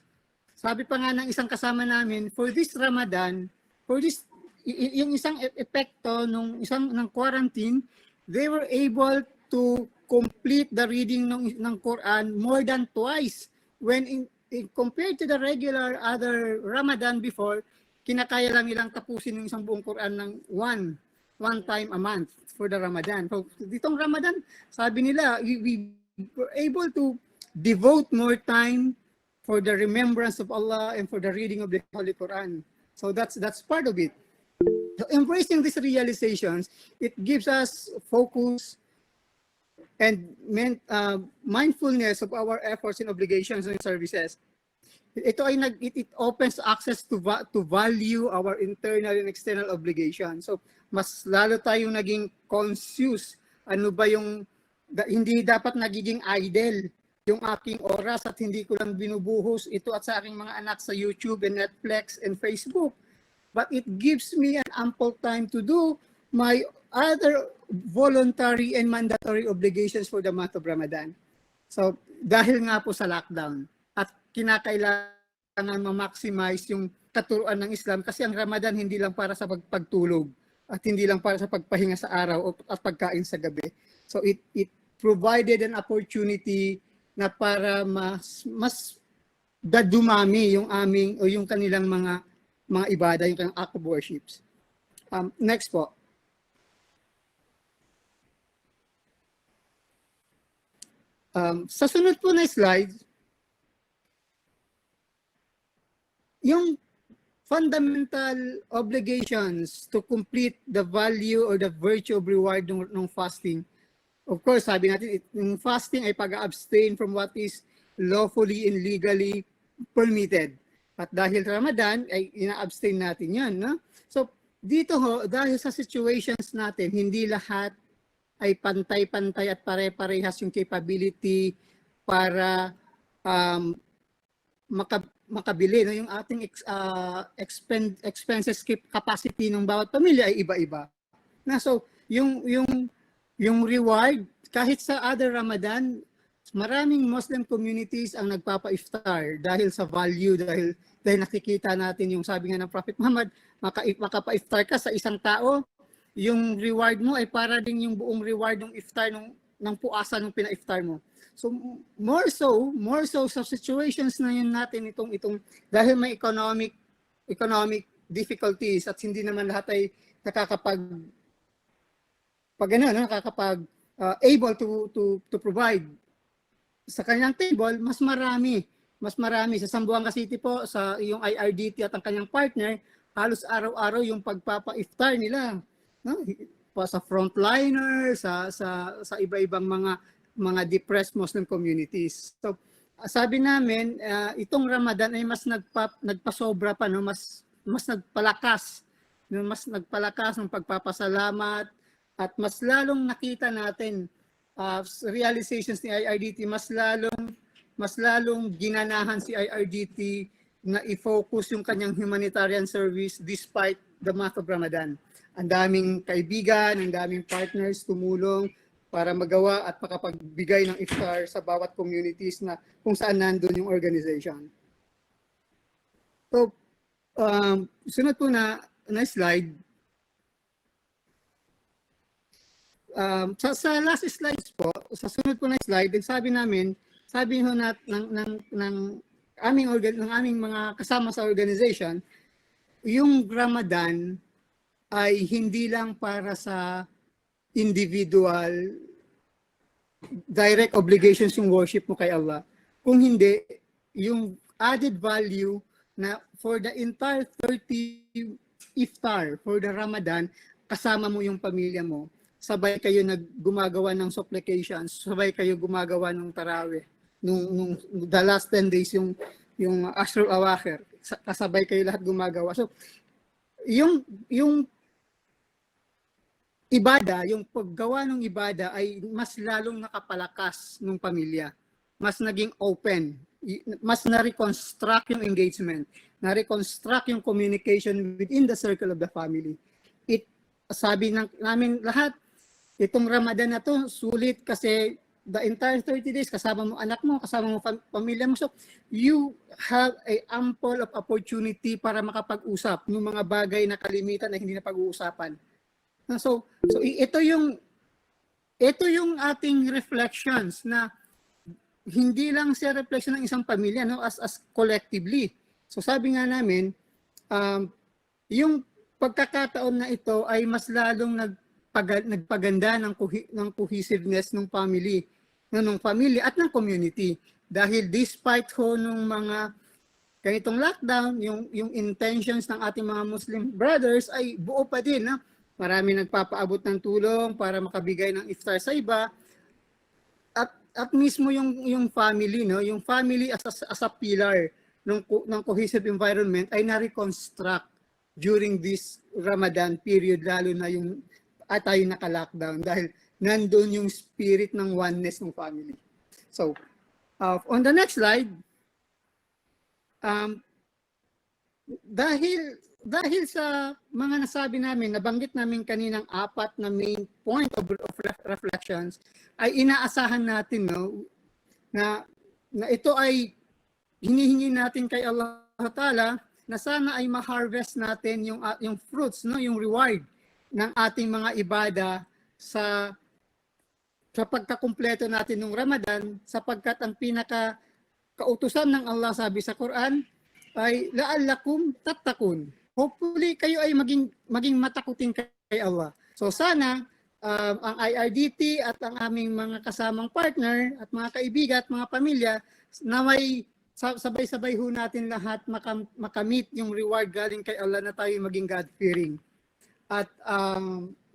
Sabi pa nga ng isang kasama namin, for this Ramadan, yung isang epekto ng quarantine, they were able to complete the reading ng Quran more than twice. When compared to the regular other Ramadan before, kinakaya lang nilang tapusin yung isang buong Quran ng one time a month for the Ramadan. So, ditong Ramadan, sabi nila, we were able to devote more time for the remembrance of Allah and for the reading of the Holy Quran. So that's part of it. So embracing these realizations, it gives us focus and mindfulness of our efforts and obligations and services. ito ay it opens access to value our internal and external obligations. So mas lalo tayong naging conscious ano ba yung hindi dapat nagiging idle yung aking oras at hindi ko lang binubuhos ito at sa aking mga anak sa YouTube and Netflix and Facebook. But it gives me an ample time to do my other voluntary and mandatory obligations for the month of Ramadan. So dahil nga po sa lockdown at kinakailangan ma-maximize yung katuruan ng Islam kasi ang Ramadan hindi lang para sa pagtulog at hindi lang para sa pagpahinga sa araw at pagkain sa gabi. So it provided an opportunity na para mas dadumami yung aming o yung kanilang mga ibada, yung kanilang act of worships. Next po. Sa sunod po na slide, yung fundamental obligations to complete the value or the virtue of reward ng fasting. Of course, sabi natin, yung fasting ay pag-abstain from what is lawfully and legally permitted. At dahil Ramadan, ay ina-abstain natin yan. No? So, dito ho, dahil sa situations natin, hindi lahat ay pantay-pantay at pare-parehas yung capability para makabili. No? Yung ating expenses capacity ng bawat pamilya ay iba-iba. Na, so, yung reward, kahit sa other Ramadan, maraming Muslim communities ang nagpapa-iftar dahil sa value, dahil nakikita natin yung sabi nga ng Prophet Muhammad, makapa-iftar ka sa isang tao, yung reward mo ay para din yung buong reward ng iftar ng puasa ng pina-iftar mo. So more so sa situations na yun natin itong dahil may economic difficulties at hindi naman lahat ay able to provide sa kanyang table, mas marami sa Zamboanga City po, sa yung IRDT at ang kanyang partner, halos araw-araw yung pagpapa-iftar nila, no? Sa frontliner, sa iba-ibang mga depressed Muslim communities. So sabi namin, itong Ramadan ay mas nagpasobra pa, no? mas nagpalakas ng pagpapasalamat. At mas lalong nakita natin realizations ni IRDT, mas lalong ginanahan si IRDT na i-focus yung kanyang humanitarian service despite the month of Ramadan. Ang daming kaibigan, ang daming partners tumulong para magawa at makapagbigay ng iftar sa bawat communities na kung saan nandun yung organization. So, sunod po na slide. Sa last slides po, sa sunod po na slide, sabi ho ng aming mga kasama sa organization, yung Ramadan ay hindi lang para sa individual direct obligations yung worship mo kay Allah. Kung hindi, yung added value na for the entire 30 iftar for the Ramadan, kasama mo yung pamilya mo. Sabay kayo gumagawa ng supplications, sabay kayo gumagawa ng tarawih. Nung the last 10 days, yung Ashrul Awakhir, kasabay kayo lahat gumagawa. So, yung ibada, yung paggawa ng ibada ay mas lalong nakapalakas ng pamilya. Mas naging open, mas na-reconstruct yung engagement, na-reconstruct yung communication within the circle of the family. Sabi namin lahat, itong Ramadan na to, sulit kasi the entire 30 days, kasama mo anak mo, kasama mo pamilya mo. So, you have a ample of opportunity para makapag-usap ng mga bagay na kalimitan na hindi na pag-uusapan. So ito yung ating reflections na hindi lang sa reflection ng isang pamilya, no, as collectively. So sabi nga namin, yung pagkakataon na ito ay mas lalong nagpaganda ng cohesiveness ng family, ng pamilya at ng community. Dahil despite ho nung mga ganitong lockdown, yung intentions ng ating mga Muslim brothers ay buo pa din. Na marami nagpapaabot ng tulong para makabigay ng iftar sa iba. At mismo yung family, no, yung family as a pillar ng cohesive environment ay na-reconstruct during this Ramadan period, lalo na yung tayo naka-lockdown dahil nandun yung spirit ng oneness ng family. So, on the next slide, dahil sa mga nasabi namin, nabanggit namin kaninang 4 na main point of reflections, ay inaasahan natin na ito ay hinihingi natin kay Allah Ta'ala na sana ay ma-harvest natin yung fruits, yung reward ng ating mga ibada sa pagkakumpleto natin ng Ramadan, sapagkat ang kautusan ng Allah, sabi sa Quran, ay la'allakum tattakun. Hopefully kayo ay maging matakutin kay Allah. So sana ang IRDT at ang aming mga kasamang partner at mga kaibigan at mga pamilya na may sabay-sabay ho natin lahat makamit yung reward galing kay Allah na tayo maging God-fearing. At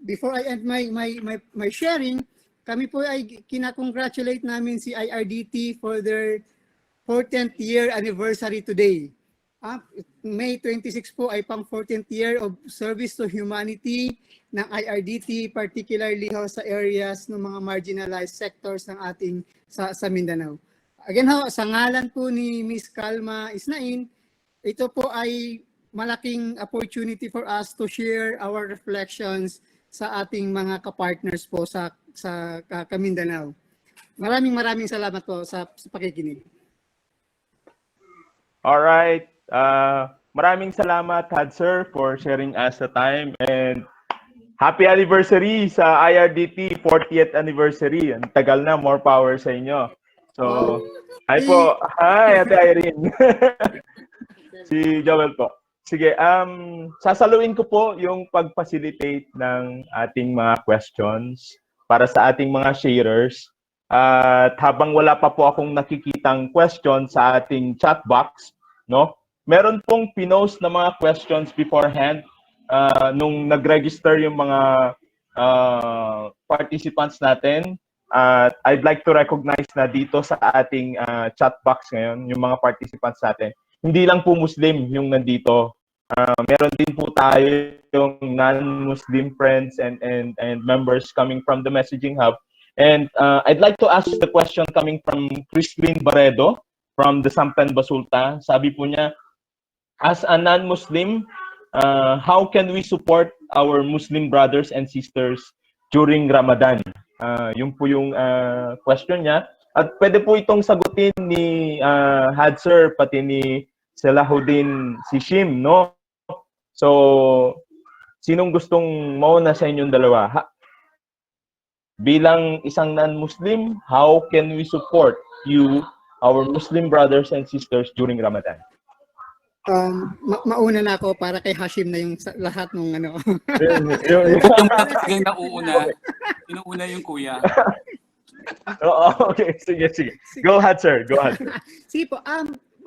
before I end my sharing, kami po ay kinakongratulate namin si IRDT for their 14th year anniversary today. May 26 po ay pang 14th year of service to humanity ng IRDT, particularly ho sa areas ng mga marginalized sectors ng ating sa Mindanao. Again ho, sa ngalan po ni Ms. Calma Isnain, ito po ay malaking opportunity for us to share our reflections sa ating mga kapartners po sa Mindanao. Maraming salamat po sa pakikinig. All right. Maraming salamat, Hadzer, for sharing us the time, and happy anniversary sa IRDT 40th anniversary. Ang tagal na, more power sa inyo. So, hi po. Hi, Ate Irene. Si Joel po. Sige, sasaluin ko po yung pag-facilitate ng ating mga questions para sa ating mga sharers. At habang wala pa po akong nakikitang question sa ating chat box, meron pong pinost na mga questions beforehand nung nag-register yung mga participants natin. I'd like to recognize na dito sa ating chat box ngayon, yung mga participants natin, hindi lang po Muslim yung nandito. Meron din po tayo yung non-Muslim friends and members coming from the messaging hub. And I'd like to ask the question coming from Christine Baredo from the ZamPenBaSulTa. Sabi po niya, as a non-Muslim, how can we support our Muslim brothers and sisters during Ramadan? Yun po yung question niya. At pwede po itong sagutin ni Hadzer pati ni Selahuddin Hashim, no? So, sinong gustong mauna sa inyong dalawa? Bilang isang non-Muslim, how can we support you, our Muslim brothers and sisters during Ramadan? Mauna na ako para kay Hashim na yung lahat ng ano. Yung talagang nauuna. Inuuna yung kuya. Okay, sige. Go ahead, sir. Go ahead. Sige po,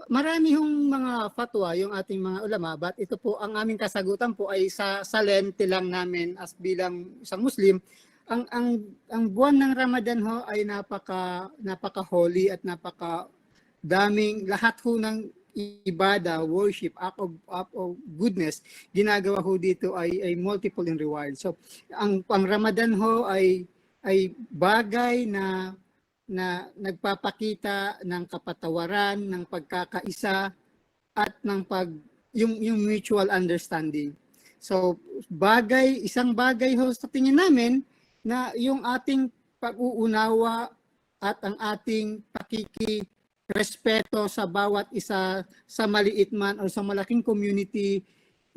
marami yung mga fatwa yung ating mga ulama, but ito po ang aming kasagutan po ay sa lente lang namin as bilang isang Muslim. Ang buwan ng Ramadan ho ay napaka-holy at napaka-daming lahat ho ng ibada, worship, act of goodness, ginagawa ho dito ay multiple in reward. So, ang Ramadan ho ay bagay na nagpapakita ng kapatawaran, ng pagkakaisa, at ng yung mutual understanding. So, isang bagay ho sa tingin namin na yung ating pag-uunawa at ang ating respeto sa bawat isa, sa maliit man o sa malaking community,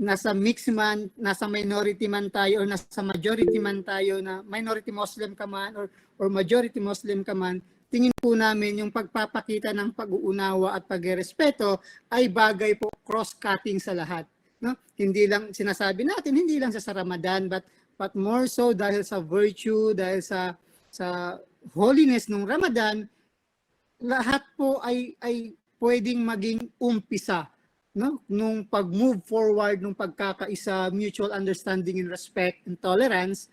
nasa mix man, nasa minority man tayo o nasa majority man tayo, na minority Muslim ka man or majority Muslim ka man, tingin po namin yung pagpapakita ng pag-uunawa at pagrespeto ay bagay po cross-cutting sa lahat. No? Hindi lang sinasabi natin, hindi lang sa Ramadan, but more so dahil sa virtue, dahil sa holiness ng Ramadan, lahat po ay pwedeng maging umpisa, no? Nung pag-move forward, nung pagkakaisa, mutual understanding and respect and tolerance.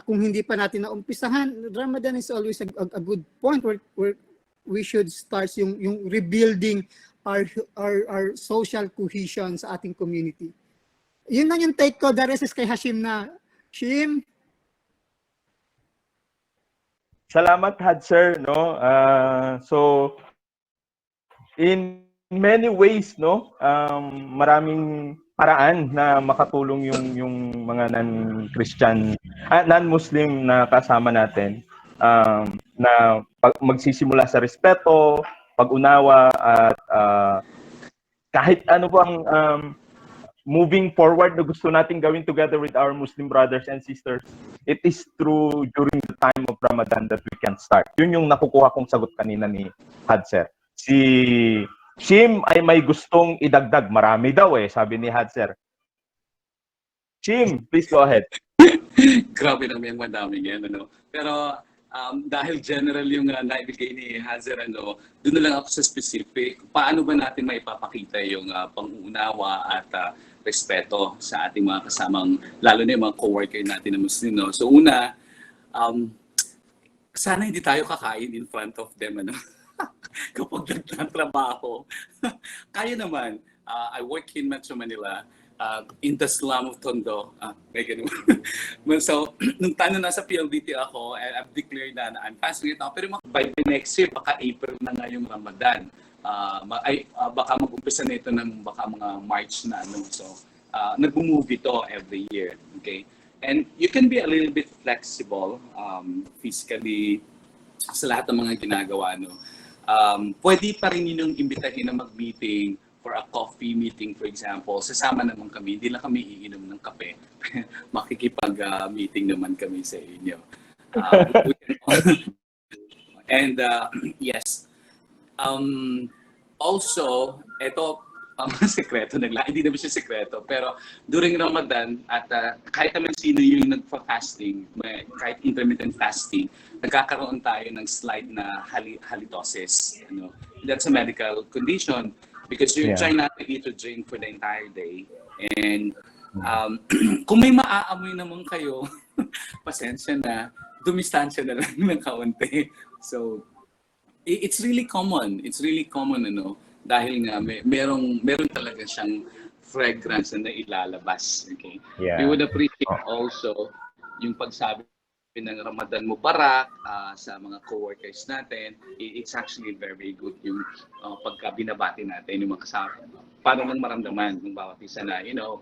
Kung hindi pa natin naumpisahan, Ramadan is always a good point where we should start yung rebuilding our social cohesion sa ating community. Yun lang yung take ko. The rest is kay Hashim na. Hashim? Salamat, Hadzer, no? So, in many ways, no, maraming paraan na makatulong yung mga non-Christian, non-Muslim na kasama natin, na magsisimula sa respeto, pag-unawa, at kahit ano bang moving forward na gusto natin gawin together with our Muslim brothers and sisters, it is through during the time of Ramadan that we can start. Yun yung nakukuha kong sagot kanina ni Hadzer. Si Shim ay may gustong idagdag. Marami daw sabi ni Hadzer. Shim, please go ahead. Grabe naman yung madami yan, ano. Pero dahil general yung naibigay ni Hadzer, ano, doon na lang ako sa specific. Paano ba natin maipapakita yung pang-unawa at respeto sa ating mga kasamang, lalo na yung mga co-worker natin na Muslim, no? So una, sana hindi tayo kakain in front of them, ano? Kapag nagtatrabaho. Kaya naman, I work in Metro Manila, in the slum of Tondo. So, nung tanong nasa PLDT ako, I've declared na I'm fasting it now. Pero by the next year, baka April na nga yung Ramadan. Baka mag-umpisa na ito ng baka mga March na. No? So, nag-move ito every year. Okay? And you can be a little bit flexible physically sa lahat ng mga ginagawa. No? Pwede pa rin yun yung imbitahin na mag-meeting for a coffee meeting, for example. Sasama naman kami, hindi lang kami iinom ng kape. Makikipag-meeting naman kami sa inyo. And yes, also, ito, sekreto hindi naman siya sekreto, pero during Ramadan, at kahit naman sino yung nagpa-fasting, kahit intermittent fasting, nagkakaroon tayo ng slight na halitosis. You know? That's a medical condition because you're trying not to eat or drink for the entire day. And kung may maaamoy naman kayo, pasensya na, dumistansya na lang ng kaunti. So, it's really common. It's really common, ano, dahil nga meron talaga siyang fragrance na ilalabas. Okay? Yeah. We would appreciate also yung pagsabi ng Ramadan Mubarak sa mga co-workers natin. It's actually very good yung pagka binabati natin yung mga kasama. Para lang maramdaman ng bawat isa na, you know,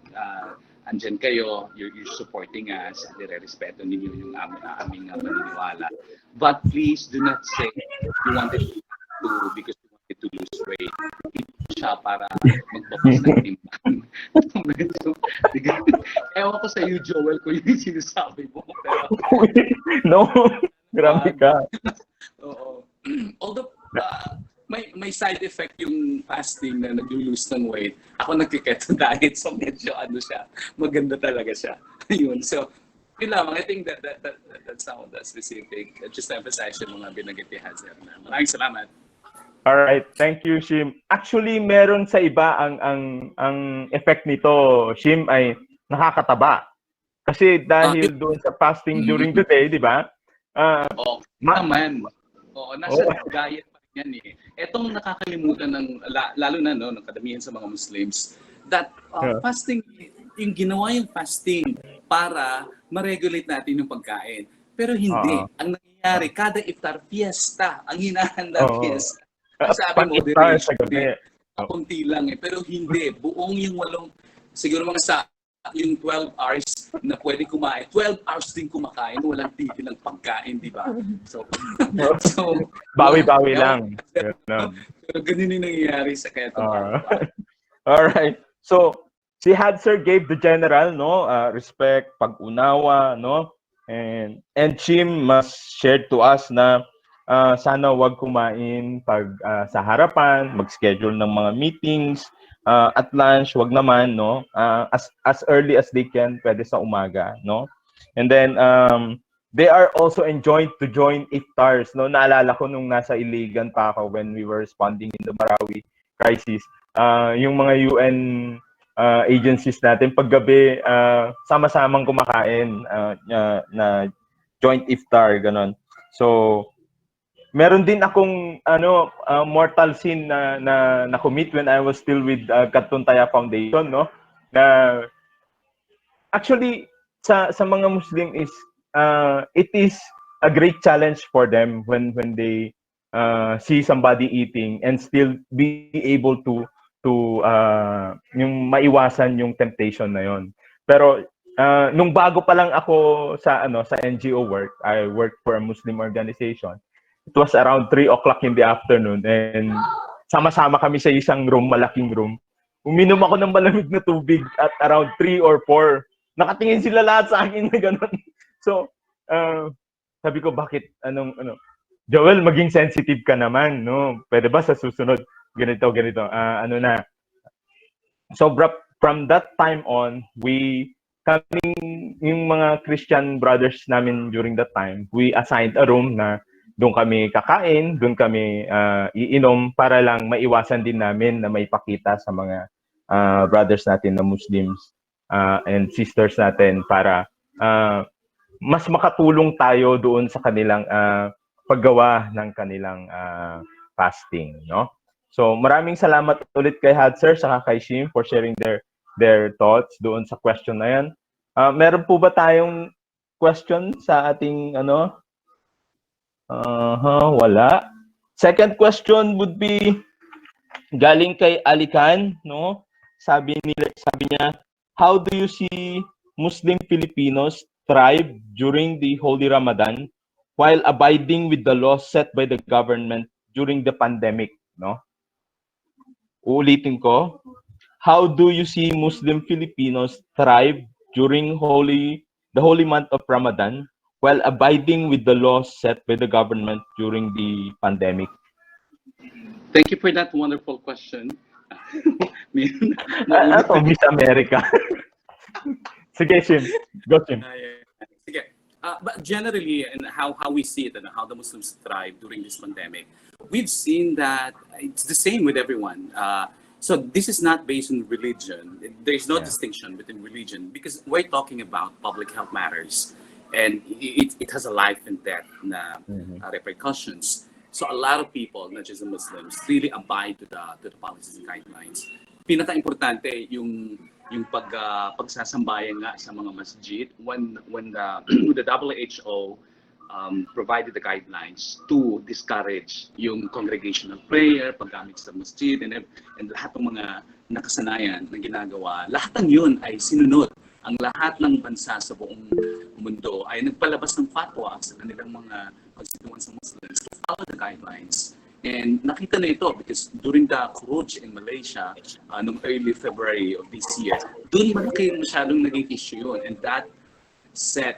andyan kayo, you're supporting us, nire-respeto ninyo yung aming paniniwala. But please do not say you wanted to because you wanted to lose weight. Hindi siya para mag-focus ng timbang. Ewan ko sa iyo, Joel, kung yung sinasabi mo. Pero, no, grabe ka. Oo. Although, may side effect yung fasting na nag-lose ng weight. Ako nagkiketo diet, so medyo siya, maganda talaga siya. Yun. So, yun lamang. I think that's not the specific. Just to emphasize yung mga binanggit ni Hadzer. Maraming salamat. All right, thank you, Shim. Actually, meron sa iba ang effect nito, Shim, ay nakakataba. Kasi dahil doon sa fasting during the day, di ba? Naman. Oo, nasa diet pa rin yan eh. Etong nakakalimutan ng, lalo na no, ng kadamihan sa mga Muslims, that fasting, yung ginawa yung fasting para ma-regulate natin yung pagkain. Pero hindi. Ang nangyayari, kada iftar, fiesta. Ang hinahanda fiesta. Sabi mo, kunti lang eh. Pero hindi. Buong yung siguro mga yung 12 hours na pwede kumain. 12 hours din kumakain. Walang tigil ng pagkain, di ba? So bawi-bawi lang. Pero ganun yung nangyayari sa kaya Alright. So, si Hadzer gave the general, no? Respect, pag-unawa, no? And Shim must share to us na sana wag kumain pag sa harapan, mag-schedule ng mga meetings, at lunch, wag naman, no? As early as they can, pwede sa umaga, no? And then, they are also enjoined to join iftars, no? Naalala ko nung nasa Iligan pa ako when we were responding in the Marawi crisis. Yung mga UN agencies natin, paggabi, sama-samang kumakain na joint iftar, ganon. So, meron din akong mortal sin na commit when I was still with Katuntaya Foundation, no? Na actually sa mga Muslim is it is a great challenge for them when they see somebody eating and still be able to yung maiwasan yung temptation na yon. Pero nung bago pa lang ako sa NGO work, I worked for a Muslim organization. It was around 3 o'clock in the afternoon and sama-sama kami sa isang room, malaking room. Uminom ako ng malamig na tubig at around 3 or 4. Nakatingin sila lahat sa akin na gano'n. So, sabi ko, bakit, Joel, maging sensitive ka naman, no? Pwede ba sa susunod, ganito. So, from that time on, yung mga Christian brothers namin during that time, we assigned a room na doon kami kakain, doon kami iinom para lang maiwasan din namin na maipakita sa mga brothers natin na Muslims and sisters natin para mas makatulong tayo doon sa kanilang paggawa ng kanilang fasting, no? So maraming salamat ulit kay Hadzer saka kay Shim for sharing their thoughts doon sa question na yan. Meron po ba tayong question sa ating wala. Second question would be galing kay Alican, no? Sabi niya, how do you see Muslim Filipinos thrive during the Holy Ramadan while abiding with the laws set by the government during the pandemic, no? Uulitin ko. How do you see Muslim Filipinos thrive during the Holy Month of Ramadan while abiding with the laws set by the government during the pandemic? Thank you for that wonderful question. Miss America. Sige, Shim. Go, Shim. Sige. But generally, and how we see it and how the Muslims thrive during this pandemic, we've seen that it's the same with everyone. So this is not based on religion. There is no distinction between religion because we're talking about public health matters. And it has a life and death repercussions. So a lot of people, not just the Muslims, really abide to the policies and guidelines. Pinaka-importante yung pagsasambayan nga sa mga masjid when the WHO provided the guidelines to discourage yung congregational prayer, paggamit sa masjid, and lahat ng mga nakasanayan na ginagawa. Lahat ng yun ay sinunod. Ang lahat ng bansa sa buong mundo ay nagpalabas ng fatwa sa kanilang mga constituents sa Muslims to follow the guidelines. And nakita na ito because during the Khuruj in Malaysia, noong early February of this year, doon malaki masyadong naging issue yun. And that set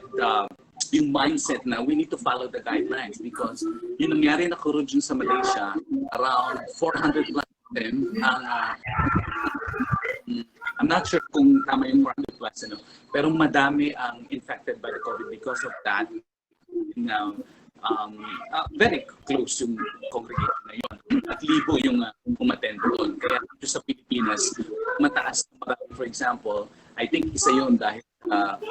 yung mindset na we need to follow the guidelines because yung nangyari na Khuruj sa Malaysia, around 400 plus of them, I'm not sure kung tama yung 400 plus, pero madami ang infected by the COVID because of that. Now, very close yung congregation na yun. At libo yung umattend doon. Kaya sa Pilipinas, mataas na marami. For example, I think isa yun dahil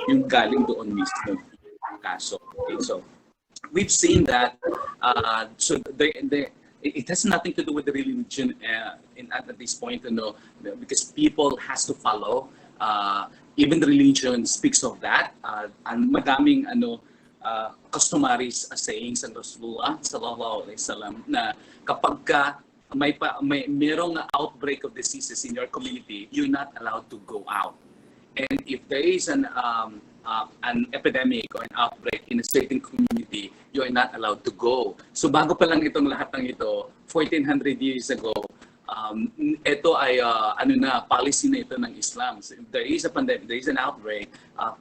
yung galing doon mismo kaso. Okay, so, we've seen that. It has nothing to do with the religion at this point, because people has to follow. Even the religion speaks of that. And madaming customary sayings ng Rasulullah sallallahu alaihi wasallam na kapag mayroong outbreak of diseases in your community, you're not allowed to go out. And if there is an epidemic or an outbreak in a certain community, you are not allowed to go. So bago pa lang itong lahat ng ito, 1400 years ago, ito ay policy na ito ng Islam. So if there is a pandemic, there is an outbreak,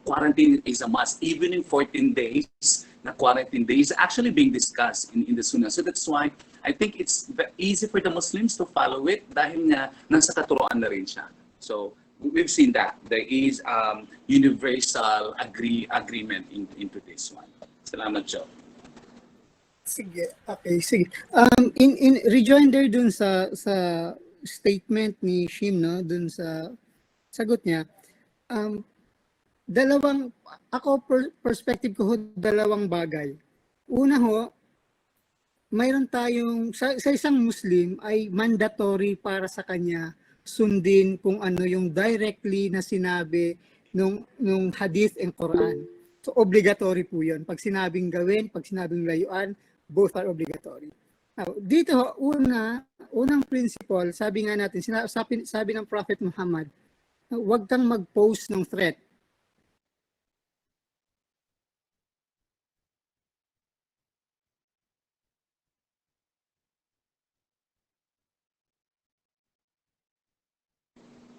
quarantine is a must. Even in 14 days, na quarantine days actually being discussed in the Sunnah. So that's why I think it's easy for the Muslims to follow it dahil nga nasa katuroan na rin siya. So we've seen that there is universal agreement into this one. Salamat, Joe. Sige, okay, sige. In rejoinder dun sa statement ni Shim, no, dun sa sagot niya, perspective ko ho, dalawang bagay. Una ho, mayroon tayong, sa isang Muslim ay mandatory para sa kanya sundin kung ano yung directly na sinabi nung hadith and Quran. So obligatory po yun. Pag sinabing gawin, pag sinabing layuan, both are obligatory. Now, dito, unang principle, sabi nga natin, sabi ng Prophet Muhammad, huwag kang mag-post ng threat.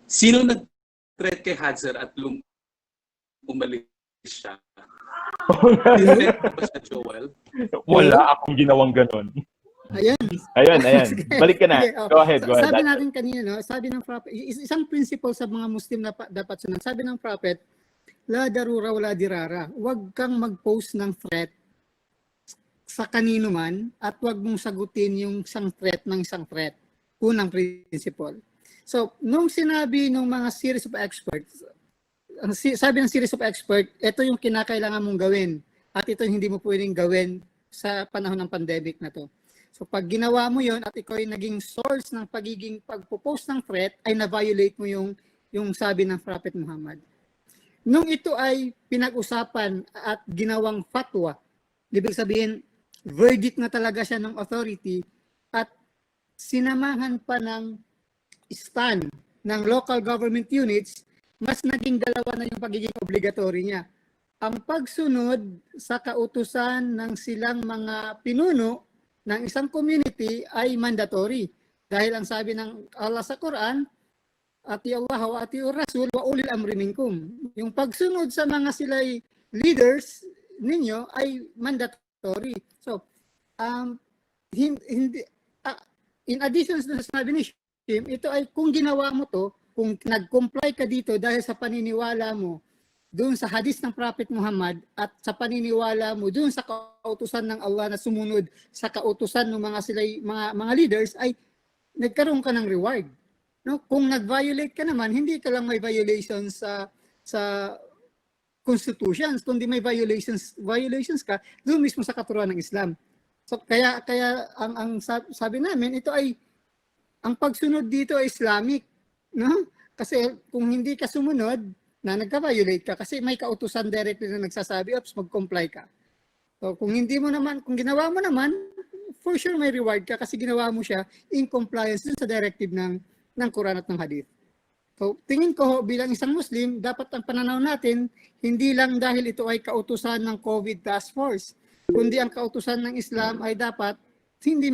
Sino nag-threat kay Hadzer at umalis siya? Threat ba siya, Joel? Wala akong ginawang ganun. Ayan. Ayan. Balik ka na. Okay, Go ahead. Sabi natin kanina, no? Sabi ng Prophet, isang principle sa mga Muslim na dapat sunod. Sabi ng Prophet, la darura wala dirara. Huwag kang mag-post ng threat sa kanino man at huwag mong sagutin yung isang threat ng isang threat. Unang principle. So, nung sinabi ng mga series of experts, sabi ng series of experts, ito yung kinakailangan mong gawin at ito yung hindi mo pwedeng gawin sa panahon ng pandemic na to. So, pag ginawa mo yon at ikaw ay naging source ng pagiging pagpo-post ng threat, ay na-violate mo yung sabi ng Prophet Muhammad. Nung ito ay pinag-usapan at ginawang fatwa, ibig sabihin, verdict na talaga siya ng authority at sinamahan pa ng stand ng local government units, mas naging dalawa na yung pagiging obligatory niya. Ang pagsunod sa kautusan ng silang mga pinuno ng isang community ay mandatory. Dahil ang sabi ng Allah sa Quran, ati Allah wa ati Rasul wa ulil amri minkum. Yung pagsunod sa mga sila'y leaders ninyo ay mandatory. So, in addition sa sinabi ni ito ay kung ginawa mo to, kung nag-comply ka dito dahil sa paniniwala mo doon sa hadith ng Prophet Muhammad at sa paniniwala mo doon sa kautusan ng Allah na sumunod sa kautusan ng mga leaders ay nagkaroon ka ng reward. No? Kung nag-violate ka naman, hindi ka lang may violations sa constitutions, kundi may violations ka doon mismo sa katuruan ng Islam. So kaya ang sabi namin ito ay ang pagsunod dito ay Islamic, no? Kasi kung hindi ka sumunod, na nagka-violate ka kasi may kautusan directly na nagsasabi, ops, mag-comply ka. So kung ginawa mo naman, for sure may reward ka kasi ginawa mo siya in compliance sa directive ng Quran at ng Hadith. So tingin ko bilang isang Muslim, dapat ang pananaw natin hindi lang dahil ito ay kautusan ng COVID Task Force, kundi ang kautusan ng Islam ay dapat hindi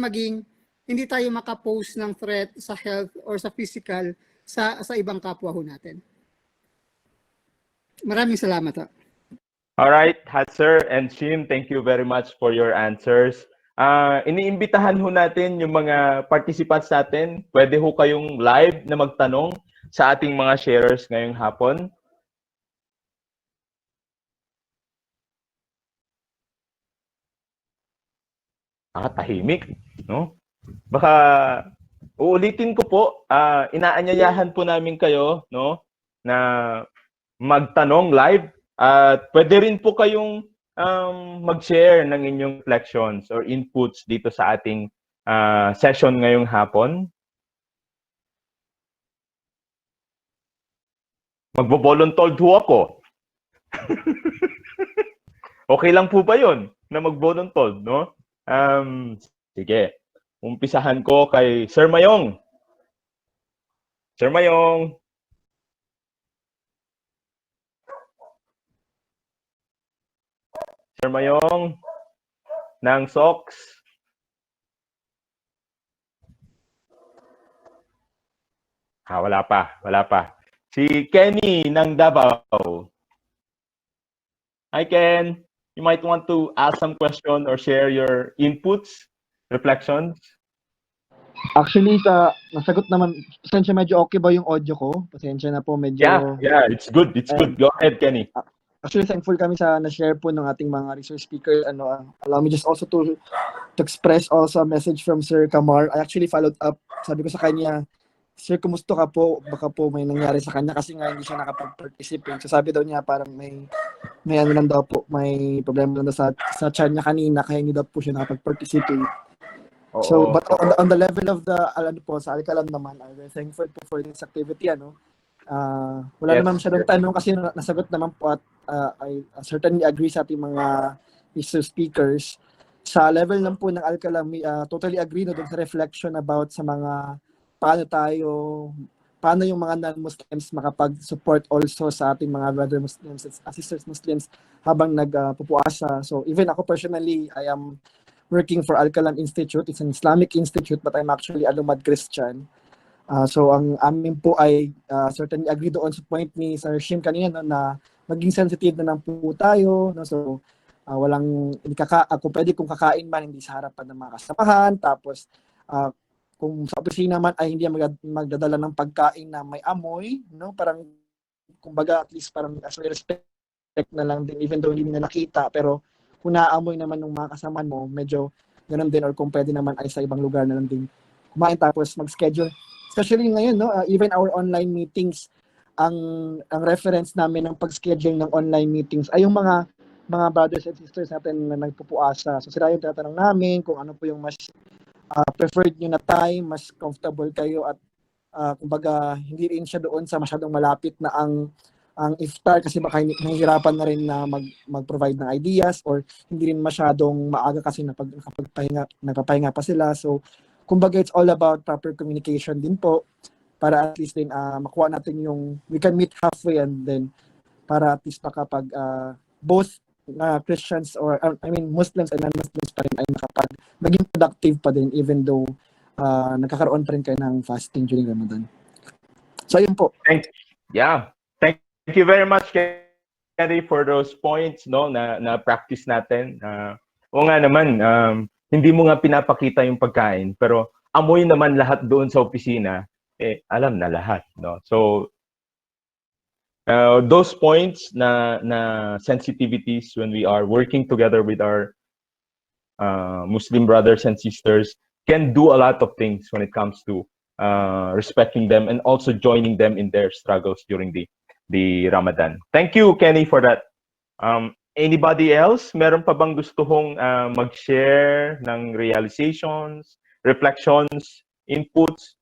tayo makapost ng threat sa health or sa physical sa ibang kapwa ho natin. Maraming salamat. All right, Hadzer and Shim, thank you very much for your answers. Iniimbitahan ho natin yung mga participants natin. Pwede ho kayong live na magtanong sa ating mga sharers ngayong hapon. Tahimik, no? Baka uulitin ko po, inaanyayahan po namin kayo, no, na magtanong live at pwede rin po kayong mag-share ng inyong reflections or inputs dito sa ating session ngayong hapon. Magbo-voluntold ho ako. Okay lang po ba yun na mag-voluntold, no? Sige. Umpisahan ko kay Sir Mayong. Sir Mayong. Sir Mayong ng SOX. Wala pa. Si Kenny ng Davao. Hi Ken. You might want to ask some question or share your inputs, reflections. Actually, nasagot naman. Pasensya, medyo okay ba yung audio ko? Pasensya na po, medyo... Yeah, it's good. Go ahead, Kenny. Actually, thankful kami sa na-share po ng ating mga resource speaker. Allow me just also to express also a message from Sir Qamar. I actually followed up. Sabi ko sa kanya, Sir, kumusta ka po? Baka po may nangyari sa kanya kasi nga hindi siya nakapag-participate. So sabi daw niya parang may ano lang daw po, may problema lang daw sa chan niya kanina kaya hindi daw po siya nakapag-participate. So, Oo. but on the level of the, ano po, sa Alcalam naman, I'm very thankful po for this activity, ano. Wala naman masyadong tanong kasi nasagot naman po at I certainly agree sa ating mga issue speakers. Sa level lang po ng Alcalam, totally agree no dun sa reflection about sa mga paano yung mga non-Muslims makapag-support also sa ating mga brother Muslims at sisters Muslims habang nagpupuasa. So even ako personally, I am working for Qalam Institute. It's an Islamic institute but I'm actually a Lumad Christian. So ang amin po ay certainly agree doon sa point ni Sir Hashim kanina no, na maging sensitive na lang po tayo. No? So kung pwede kung kakain man hindi sa harapan ng mga kasamahan. Tapos kung sa opisina man ay hindi magdadala ng pagkain na may amoy. No? Parang kumbaga at least parang as a respect na lang din even though hindi na nakita. Pero kung naamoy naman ng mga kasamahan mo, medyo ganun din or kung pwede naman ay sa ibang lugar na lang din kumain tapos mag-schedule. Especially ngayon, no, even our online meetings, ang reference namin ng pag-schedule ng online meetings ay yung mga brothers and sisters natin na nagpupuasa. So sila yung tinatanong namin kung ano po yung mas preferred nyo na time, mas comfortable kayo at kumbaga hindi rin siya doon sa masyadong malapit na ang iftar kasi baka nahihirapan na rin na mag-provide ng ideas or hindi rin masyadong maaga kasi nagpapahinga pa sila. So kumbaga it's all about proper communication din po para at least din makuha natin yung we can meet halfway and then para at least makapag both Christians or I mean Muslims and non-Muslims pa rin ay maging productive pa din even though nagkakaroon pa rin kayo ng fasting during Ramadan. So yun po. Thank you very much Kenny for those points no na practice natin. O nga naman hindi mo nga pinapakita yung pagkain pero amoy naman lahat doon sa opisina alam na lahat no. So those points na sensitivities when we are working together with our Muslim brothers and sisters can do a lot of things when it comes to respecting them and also joining them in their struggles during the Ramadan. Thank you, Kenny, for that. Anybody else? Meron pa bang gusto hong mag-share ng realizations, reflections, inputs,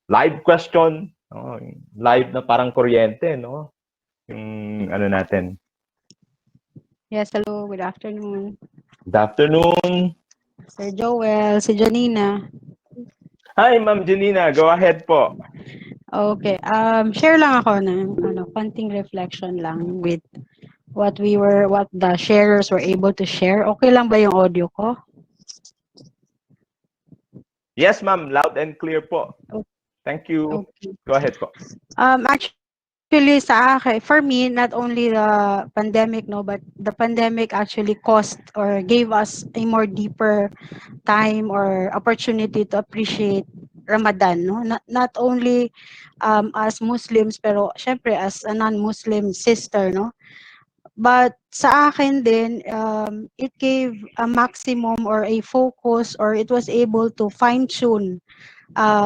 live question? Live na parang kuryente, no? Yung ano natin. Yes, hello. Good afternoon. Good afternoon. Sir Joel, si Janina. Hi, Ma'am Janina. Go ahead po. Okay. Share lang ako ng konting reflection lang with what the sharers were able to share. Okay lang ba yung audio ko? Yes, ma'am. Loud and clear po. Okay. Thank you. Okay. Go ahead po. Actually, sa akin, for me, not only the pandemic, no, but the pandemic actually caused or gave us a more deeper time or opportunity to appreciate Ramadan, no? Not only as Muslims, pero syempre as a non-Muslim sister, no? But sa akin din, it gave a maximum or a focus or it was able to fine-tune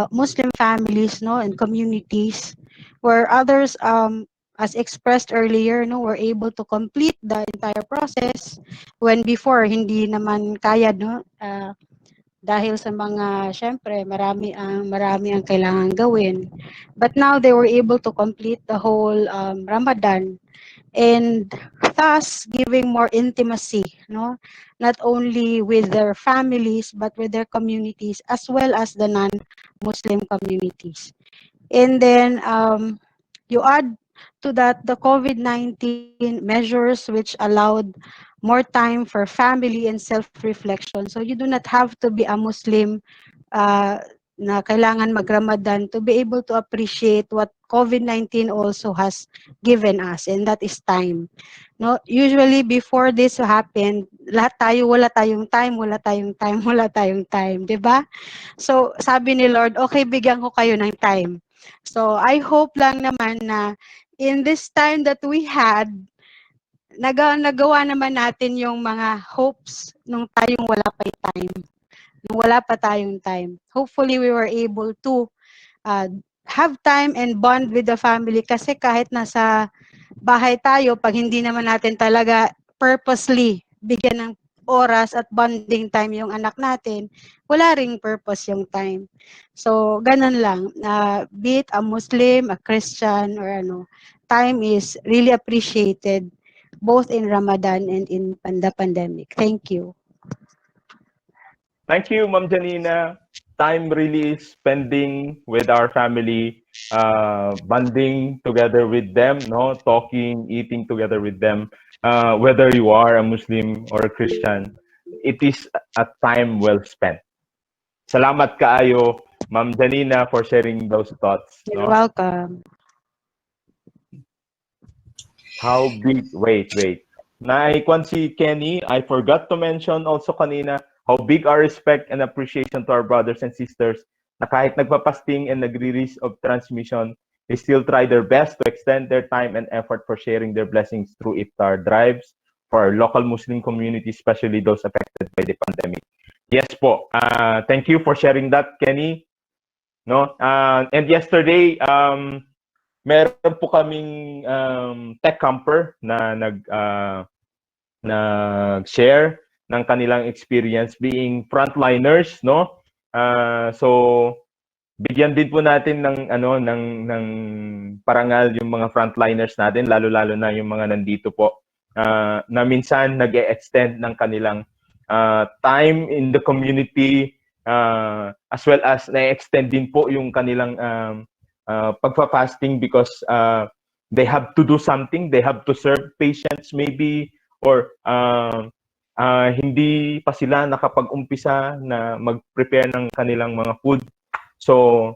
Muslim families, no, and communities where others, as expressed earlier, no, were able to complete the entire process when before hindi naman kaya, no, dahil sa mga, syempre, marami ang kailangan gawin. But now they were able to complete the whole Ramadan and thus giving more intimacy, no, not only with their families but with their communities as well as the non-Muslim communities. And then you add to that the COVID-19 measures which allowed more time for family and self-reflection. So you do not have to be a Muslim na kailangan mag-Ramadan to be able to appreciate what COVID-19 also has given us, and that is time. No, usually before this happened, lahat tayo wala tayong time, 'di ba? So sabi ni Lord, okay, bigyan ko kayo ng time. So I hope lang naman na in this time that we had, nagawa naman natin yung mga hopes nung tayong wala pa time. Nung wala pa tayong time. Hopefully we were able to have time and bond with the family kasi kahit nasa bahay tayo, pag hindi naman natin talaga purposely bigyan ng oras at bonding time yung anak natin, wala ring purpose yung time. So, ganun lang. Be it a Muslim, a Christian, or ano, time is really appreciated both in Ramadan and in the pandemic. Thank you. Thank you, Ma'am Janina. Time really is spending with our family, bonding together with them, no, talking, eating together with them. Whether you are a Muslim or a Christian, it is a time well spent. Salamat kaayo, Ma'am Janina, for sharing those thoughts. You're No? welcome. How big? Wait. Naikwan si Kenny. I forgot to mention also kanina how big our respect and appreciation to our brothers and sisters na kahit nagpapasting and nagre-risk of transmission, they still try their best to extend their time and effort for sharing their blessings through iftar drives for our local Muslim community, especially those affected by the pandemic. Yes po. Thank you for sharing that, Kenny. No? And yesterday, meron po kaming tech camper na nag-share ng kanilang experience being frontliners, no? So bigyan din po natin ng ng parangal yung mga frontliners natin, lalo-lalo na yung mga nandito po na minsan nag-e-extend ng kanilang time in the community, as well as na-extend din po yung kanilang pagpa-fasting because they have to do something, they have to serve patients maybe, or hindi pa sila nakapag-umpisa na mag-prepare ng kanilang mga food. So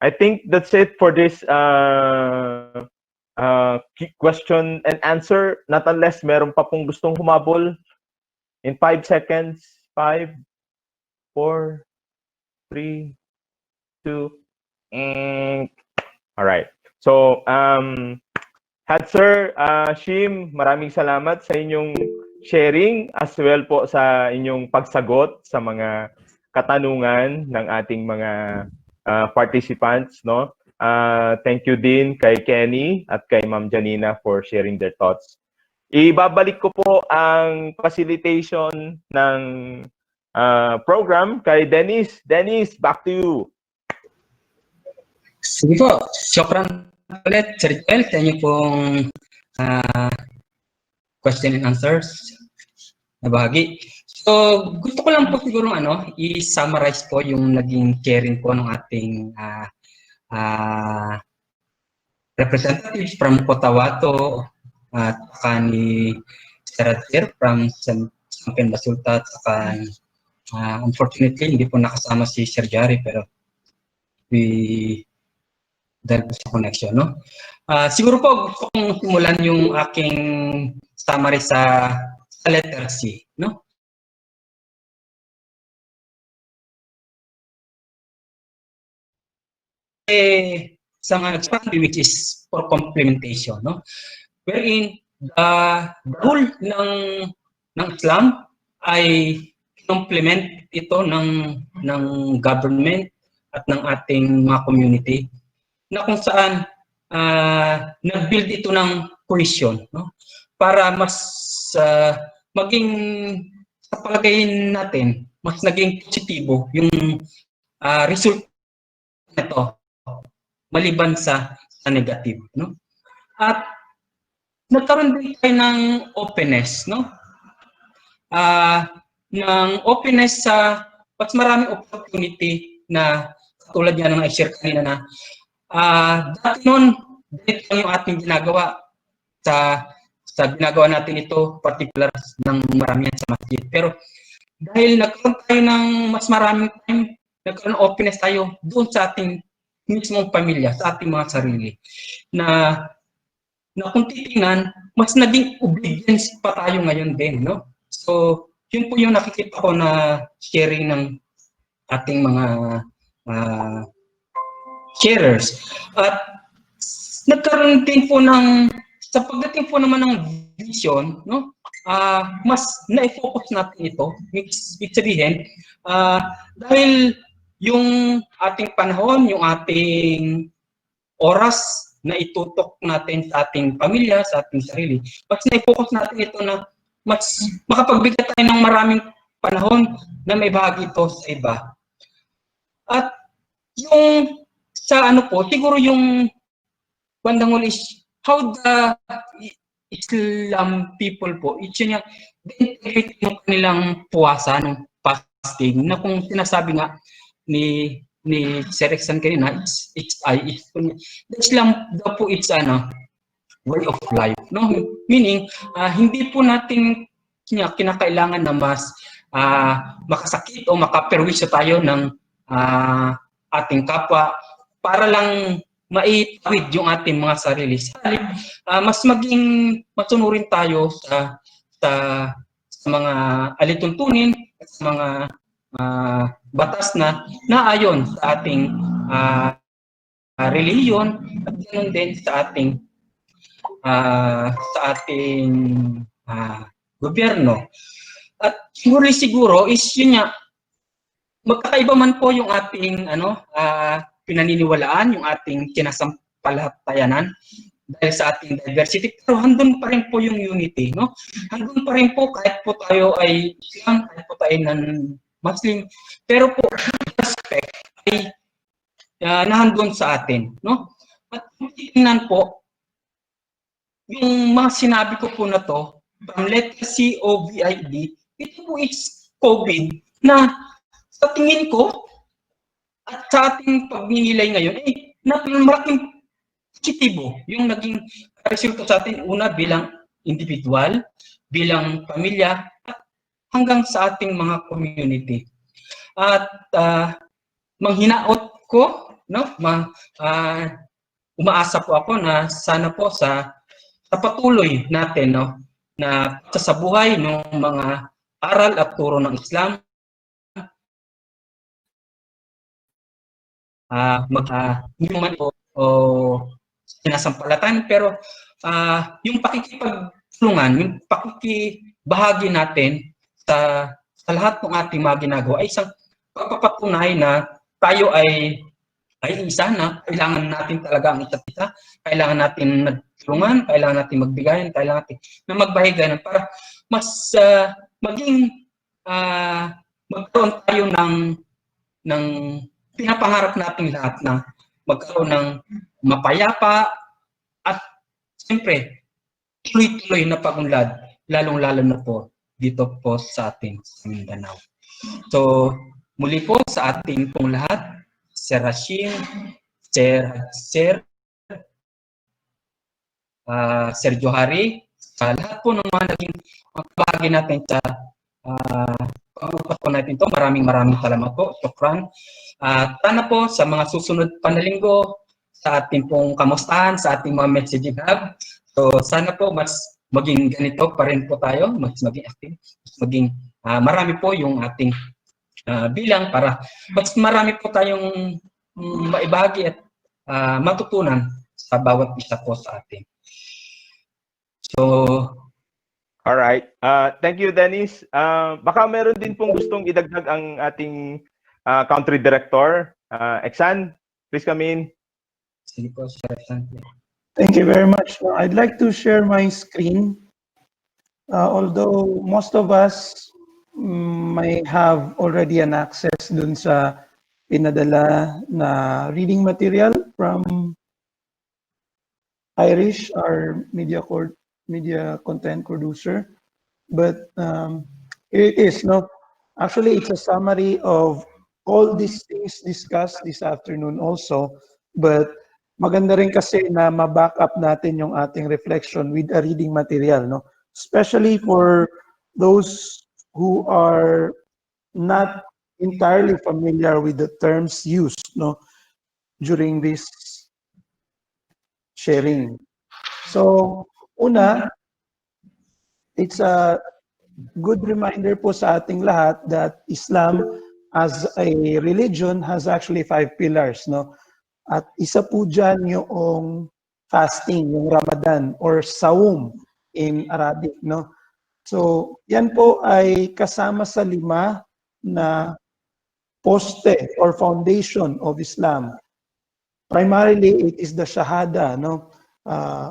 I think that's it for this question and answer. Not unless meron pa pong gustong humabol in 5 seconds. 5, 4, 3, 2, all right. So Hadzer, Hashim, maraming salamat sa inyong sharing as well po sa inyong pagsagot sa mga katanungan ng ating mga participants, no? Thank you din kay Kenny at kay Ma'am Janina for sharing their thoughts. Ibabalik ko po ang facilitation ng program kay Dennis. Dennis, back to you. Sige po, syukran ulit, Sir Joel, sa inyo pong question and answers na bahagi. So, gusto ko lang po siguro i-summarize po yung naging sharing po ng ating representatives from Kutawato at ni Sir Hadzer from ZamPenBaSulTa at unfortunately hindi po nakasama si Sir Johary pero dahil sa connection, no? Siguro po gusto kong simulan yung aking summary sa letter C, no? Sa mga which is for complementation, no? Wherein the rule ng Islam ay complement ito ng government at ng ating mga community, na kung saan nag-build ito ng cohesion, no? Para mas maging sa palagay natin, mas naging positibo yung result nito maliban sa negative, no? At nagkaroon din tayo ng openness, no? Ng openness sa mas maraming opportunity na tulad yan ng i-share kanina na dati noon, dito lang yung ating ginagawa sa ginagawa natin ito, particular ng maramihan sa masjid. Pero dahil nagkaroon tayo ng mas maraming time, nagkaroon ng openness tayo doon sa ating mismong pamilya, sa ating mga sarili. Na kung titingnan, mas naging obedience pa tayo ngayon din, no? So, yun po yung nakikita ko na sharing ng ating mga sharers. At nagkaroon din po sa pagdating po naman ng vision, no? Mas na-focus natin ito, ibig sabihin, dahil yung ating panahon, yung ating oras na itutok natin sa ating pamilya, sa ating sarili, mas na-focus natin ito na mas makapagbigay tayo ng maraming panahon na may bahagi ito sa iba. At yung sa ano po, siguro yung bandang huli is how the Islam people po, yun yung integrate yung kanilang puwasa, ng fasting, na kung sinasabi nga ni Sir Exan kanina, it's the Islam daw po, it's way of life, no? Meaning, hindi po natin kinakailangan na mas makasakit o makaperwisyo tayo ng ating kapwa para lang maitawid yung ating mga sarili. Mas maging matunurin tayo sa mga alituntunin at sa mga batas na naayon sa ating relihiyon at ganoon din sa ating gobyerno. At siguro is yun nga, magkakaiba man po yung ating pinaniniwalaan, yung ating kinasampalatayanan dahil sa ating diversity, pero handun pa rin po yung unity, no? Handun pa rin po kahit po tayo ay Islam, kahit po tayo non-Muslim, pero po respect ay nahandun sa atin, no? At kung titingnan po, yung mga sinabi ko po na to, from letter C, O, V, I, D, ito po is COVID na sa tingin ko at sa ating pagninilay ngayon, malaking positibo yung naging resulta sa atin, una bilang individual, bilang pamilya, at hanggang sa ating mga community. At manghinaot ko, no, umaasa po ako na sana po sa patuloy natin, no, na sa buhay ng mga aral at turo ng Islam, hindi man po sinasampalatan, pero yung pakikipagtulungan, yung pakikibahagi natin sa lahat ng ating mga ginagawa ay isang pagpapatunay na tayo ay isa, na kailangan natin talaga ang isa't isa, kailangan natin magtulungan, kailangan natin magbigayan, kailangan natin na magbahigayan para mas maging magkaroon tayo ng pinapangarap natin lahat, na magkaroon ng mapayapa at siyempre tuloy-tuloy na pagunlad, lalong-lalo na po dito po sa ating Mindanao. So muli po sa ating pong lahat, Sir Hashim, Sir Johary, sa lahat po ng mga naging bahagi natin sa pag-uusap po natin ito, maraming salamat po. Shukran. Sana po sa mga susunod pa na linggo, sa ating pong kamustahan, sa ating mga messaging hub, so sana po mas maging ganito pa rin po tayo, mas maging active, mas maging marami po yung ating bilang para mas marami po tayong maibahagi at matutunan sa bawat isa po sa atin. So, all right. Thank you, Dennis. Baka meron din pong gustong idagdag ang ating country director, Exan. Please come in. Sige po, Sir Exan. Thank you very much. I'd like to share my screen. Although most of us may have already an access dun sa pinadala na reading material from Irish, our media content producer, but here it is. No, actually, it's a summary of all these things discussed this afternoon also, but maganda rin kasi na ma-back up natin yung ating reflection with a reading material, no? Especially for those who are not entirely familiar with the terms used, no, during this sharing. So, una, it's a good reminder po sa ating lahat that Islam as a religion has actually 5 pillars, no? At isa po dyan yung fasting, yung Ramadan or Saum in Arabic, no? So, yan po ay kasama sa 5 na poste or foundation of Islam. Primarily, it is the Shahada, no?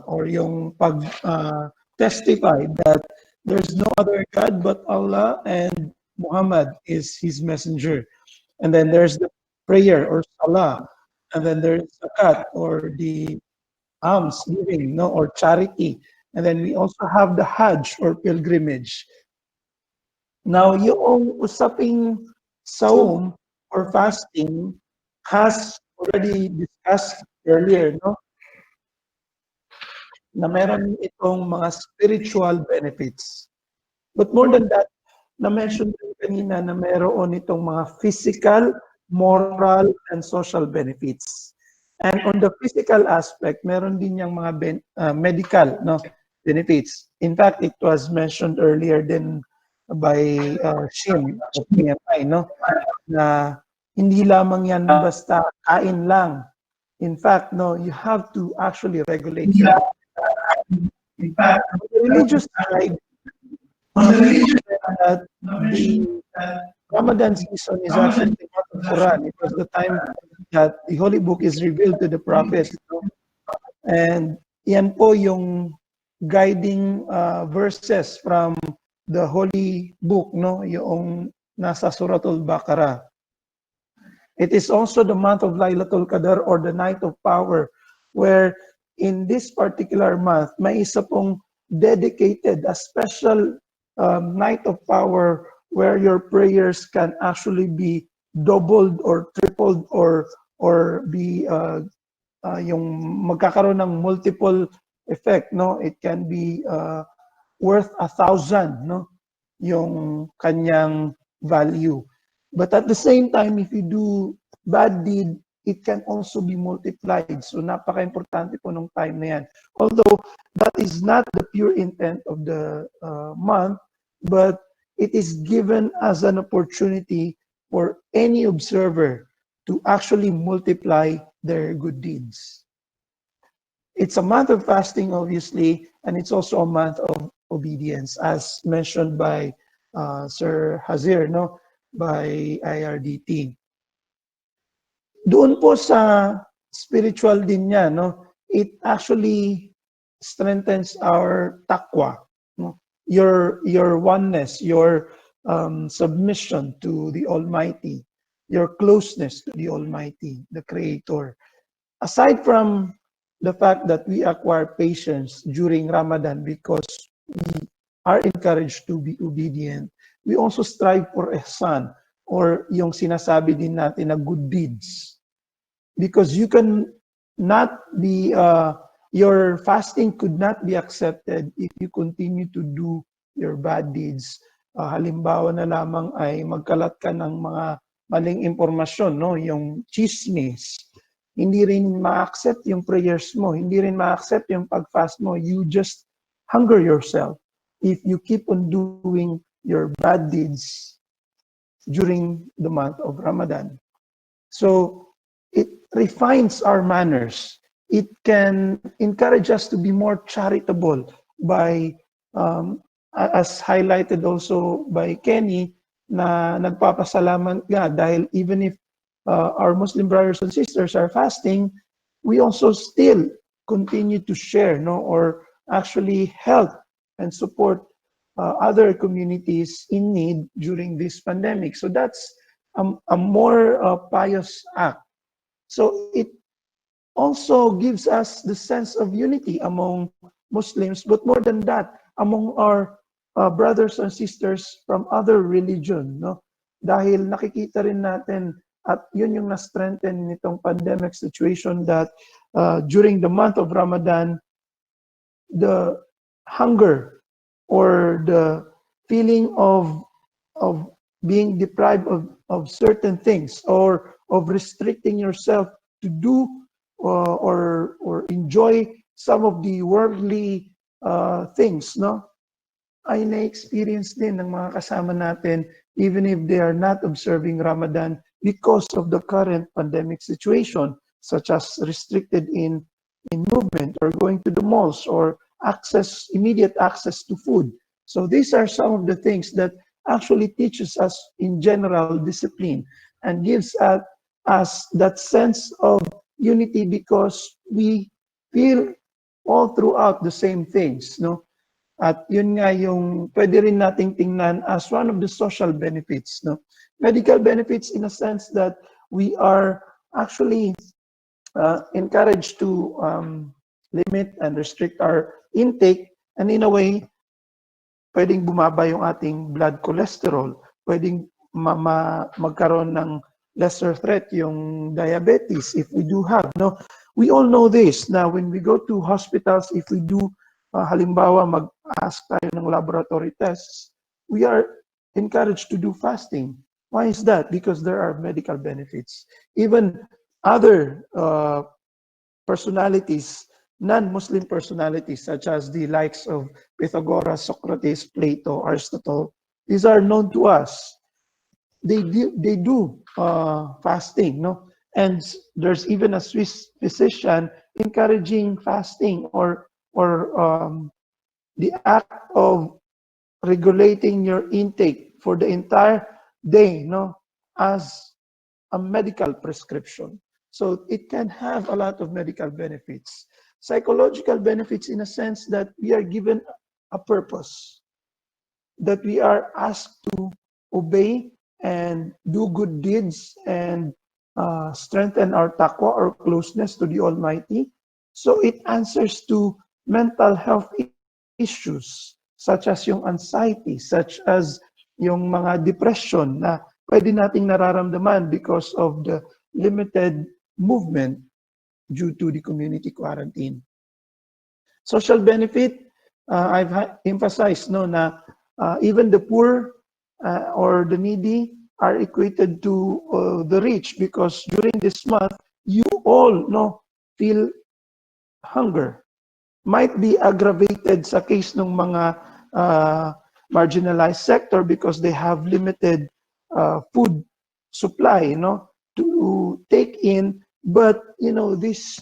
Or yung pag-testify that There's no other God but Allah, and Muhammad is his messenger. And then there's the prayer or salah, and then there's zakat or the alms giving, no, or charity. And then we also have the Hajj or pilgrimage. Now, yung usaping saum or fasting has already discussed earlier, no? Na meron itong mga spiritual benefits. But more than that, na-mention din kanina na meron itong mga physical, moral, and social benefits. And on the physical aspect, meron din yung mga medical, no, benefits. In fact, it was mentioned earlier din by Shim of PMI, no, na hindi lamang yan basta kain lang. In fact, no, you have to actually regulate your in fact, on the religious side, that the Ramadan season is actually the month of Quran. It was the time that the Holy Book is revealed to the Prophet. And yan po yung guiding verses from the Holy Book, no? Yung nasa Suratul Baqarah. It is also the month of Laylatul Qadr or the Night of Power, where in this particular month, may isa pong dedicated, a special night of power where your prayers can actually be doubled or tripled or be yung magkakaroon ng multiple effect, no? It can be worth 1,000, no? Yung kanyang value. But at the same time, if you do bad deed, it can also be multiplied. So napaka-importante po nung time na yan. Although that is not the pure intent of the month, but it is given as an opportunity for any observer to actually multiply their good deeds. It's a month of fasting, obviously, and it's also a month of obedience, as mentioned by Sir Hadzer, no, by IRDT. Doon po sa spiritual din niya, no, it actually strengthens our takwa, no? Your oneness, your submission to the Almighty, your closeness to the Almighty, the Creator. Aside from the fact that we acquire patience during Ramadan because we are encouraged to be obedient, we also strive for ihsan, or yung sinasabi din natin na good deeds. Because you can not be, your fasting could not be accepted if you continue to do your bad deeds. Halimbawa na lamang ay magkalat ka ng mga maling impormasyon, no? Yung chismis. Hindi rin ma-accept yung prayers mo. Hindi rin ma-accept yung pag-fast mo. You just hunger yourself if you keep on doing your bad deeds during the month of Ramadan. So it refines our manners. It can encourage us to be more charitable by, as highlighted also by Kenny, na nagpapasalamat nga dahil even if our Muslim brothers and sisters are fasting, we also still continue to share, no, or actually help and support other communities in need during this pandemic. So that's a more pious act. So it also gives us the sense of unity among Muslims, but more than that, among our brothers and sisters from other religion, no? Dahil nakikita rin natin, at yun yung na-strengthen nitong pandemic situation, that during the month of Ramadan, the hunger or the feeling of being deprived of certain things, or of restricting yourself to do or enjoy some of the worldly things, no, ay na-experience din ng mga kasama natin even if they are not observing Ramadan because of the current pandemic situation, such as restricted in movement or going to the malls or immediate access to food. So these are some of the things that actually teaches us in general discipline and gives us that sense of unity, because we feel all throughout the same things, no? At yun nga yung pwede rin nating tingnan as one of the social benefits, no? Medical benefits in a sense that we are actually encouraged to limit and restrict our intake, and in a way, pwedeng bumaba yung ating blood cholesterol, pwedeng magkaroon ng lesser threat yung diabetes if we do have, no? We all know this. Now, when we go to hospitals, if we do, halimbawa, mag-ask tayo ng laboratory tests, we are encouraged to do fasting. Why is that? Because there are medical benefits. Even other personalities, non-Muslim personalities, such as the likes of Pythagoras, Socrates, Plato, Aristotle, these are known to us. They do fasting, no? And there's even a Swiss physician encouraging fasting or the act of regulating your intake for the entire day, no, as a medical prescription. So it can have a lot of medical benefits. Psychological benefits in a sense that we are given a purpose, that we are asked to obey and do good deeds and strengthen our taqwa or closeness to the Almighty. So it answers to mental health issues such as yung anxiety, such as yung mga depression na pwede nating nararamdaman because of the limited movement due to the community quarantine. Social benefit, I've emphasized, no, na even the poor or the needy are equated to the rich, because during this month, you all, no, feel hunger. Might be aggravated sa case ng mga marginalized sector because they have limited food supply, no, to take in. But, you know, this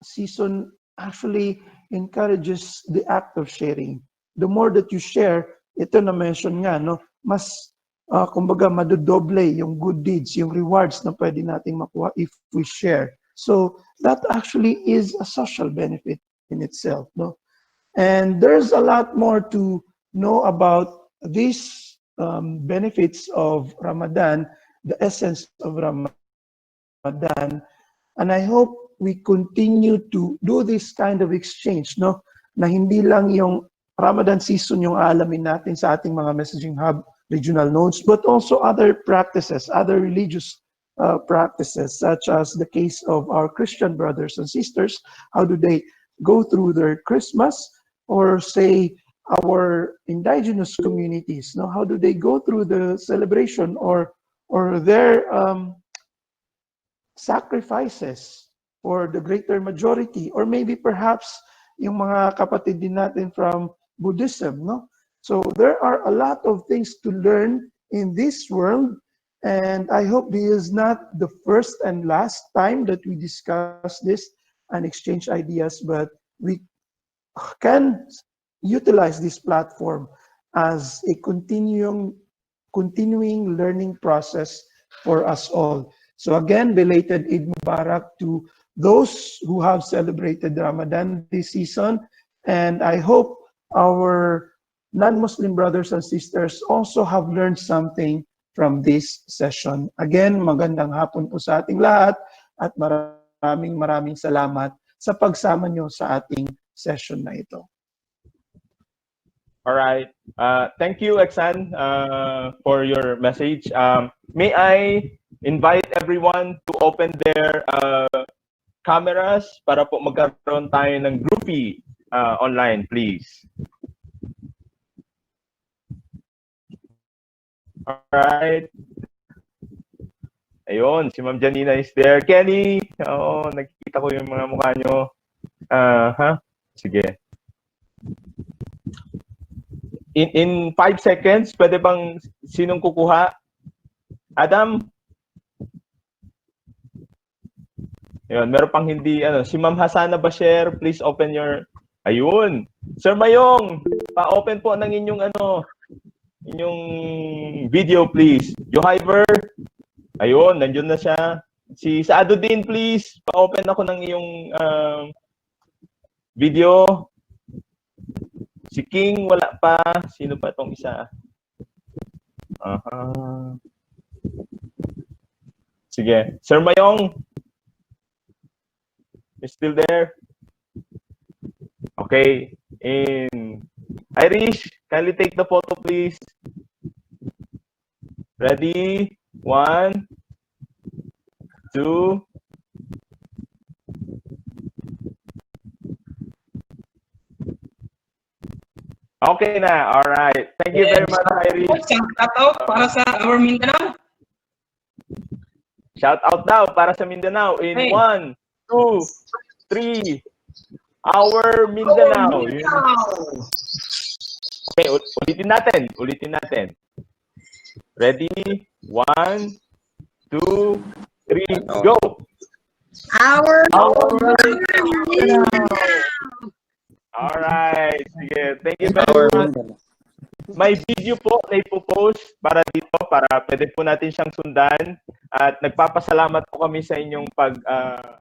season actually encourages the act of sharing. The more that you share, ito na mention nga, no, mas kumbaga madodoble yung good deeds, yung rewards na pwede nating makuha if we share. So that actually is a social benefit in itself, no? And there's a lot more to know about these benefits of Ramadan, the essence of Ramadan, and I hope we continue to do this kind of exchange, no? Na hindi lang yung Ramadan season yung alamin natin sa ating mga messaging hub regional nodes, but also other practices, other religious practices, such as the case of our Christian brothers and sisters. How do they go through their Christmas, or say our indigenous communities? No, how do they go through the celebration or their sacrifices for the greater majority, or maybe perhaps yung mga kapatid din natin from Buddhism, no? So there are a lot of things to learn in this world, and I hope this is not the first and last time that we discuss this and exchange ideas, but we can utilize this platform as a continuing learning process for us all. So again, belated Eid Mubarak to those who have celebrated Ramadan this season, and I hope our non-Muslim brothers and sisters also have learned something from this session. Again, magandang hapon po sa ating lahat at maraming salamat sa pagsama nyo sa ating session na ito. All right. Thank you, Exan, for your message. May I invite everyone to open their cameras para po magkaroon tayo ng groupie online, please. All right. Ayun, si Ma'am Janina is there. Kenny, oo, nakikita ko yung mga mukha nyo. Sige. In 5 seconds, pwede bang sinong kukuha? Adam? Ayun, meron pang hindi, si Ma'am Hasana Basher, please open your, ayun. Sir Mayong, pa-open po ng inyong inyong video, please. Johyver, ayun, nandiyan na siya. Si Saaduddin, please, pa-open ako ng iyong video. Si King, wala pa. Sino pa tong isa? Sige. Sir Mayong, you still there? Okay. In Irish, kindly take the photo, please. Ready? 1, 2. Okay na. All right. Thank you very much, Irish. Shout out para sa our Mindanao. Shout out daw para sa Mindanao in 1, 2, 3. Our Mindanao. Okay, ulitin natin. Ready? 1, 2, 3, go! Our Mindanao. Alright, sige. Thank you very much. May video po na ipopost para dito, para pwede po natin siyang sundan. At nagpapasalamat po kami sa inyong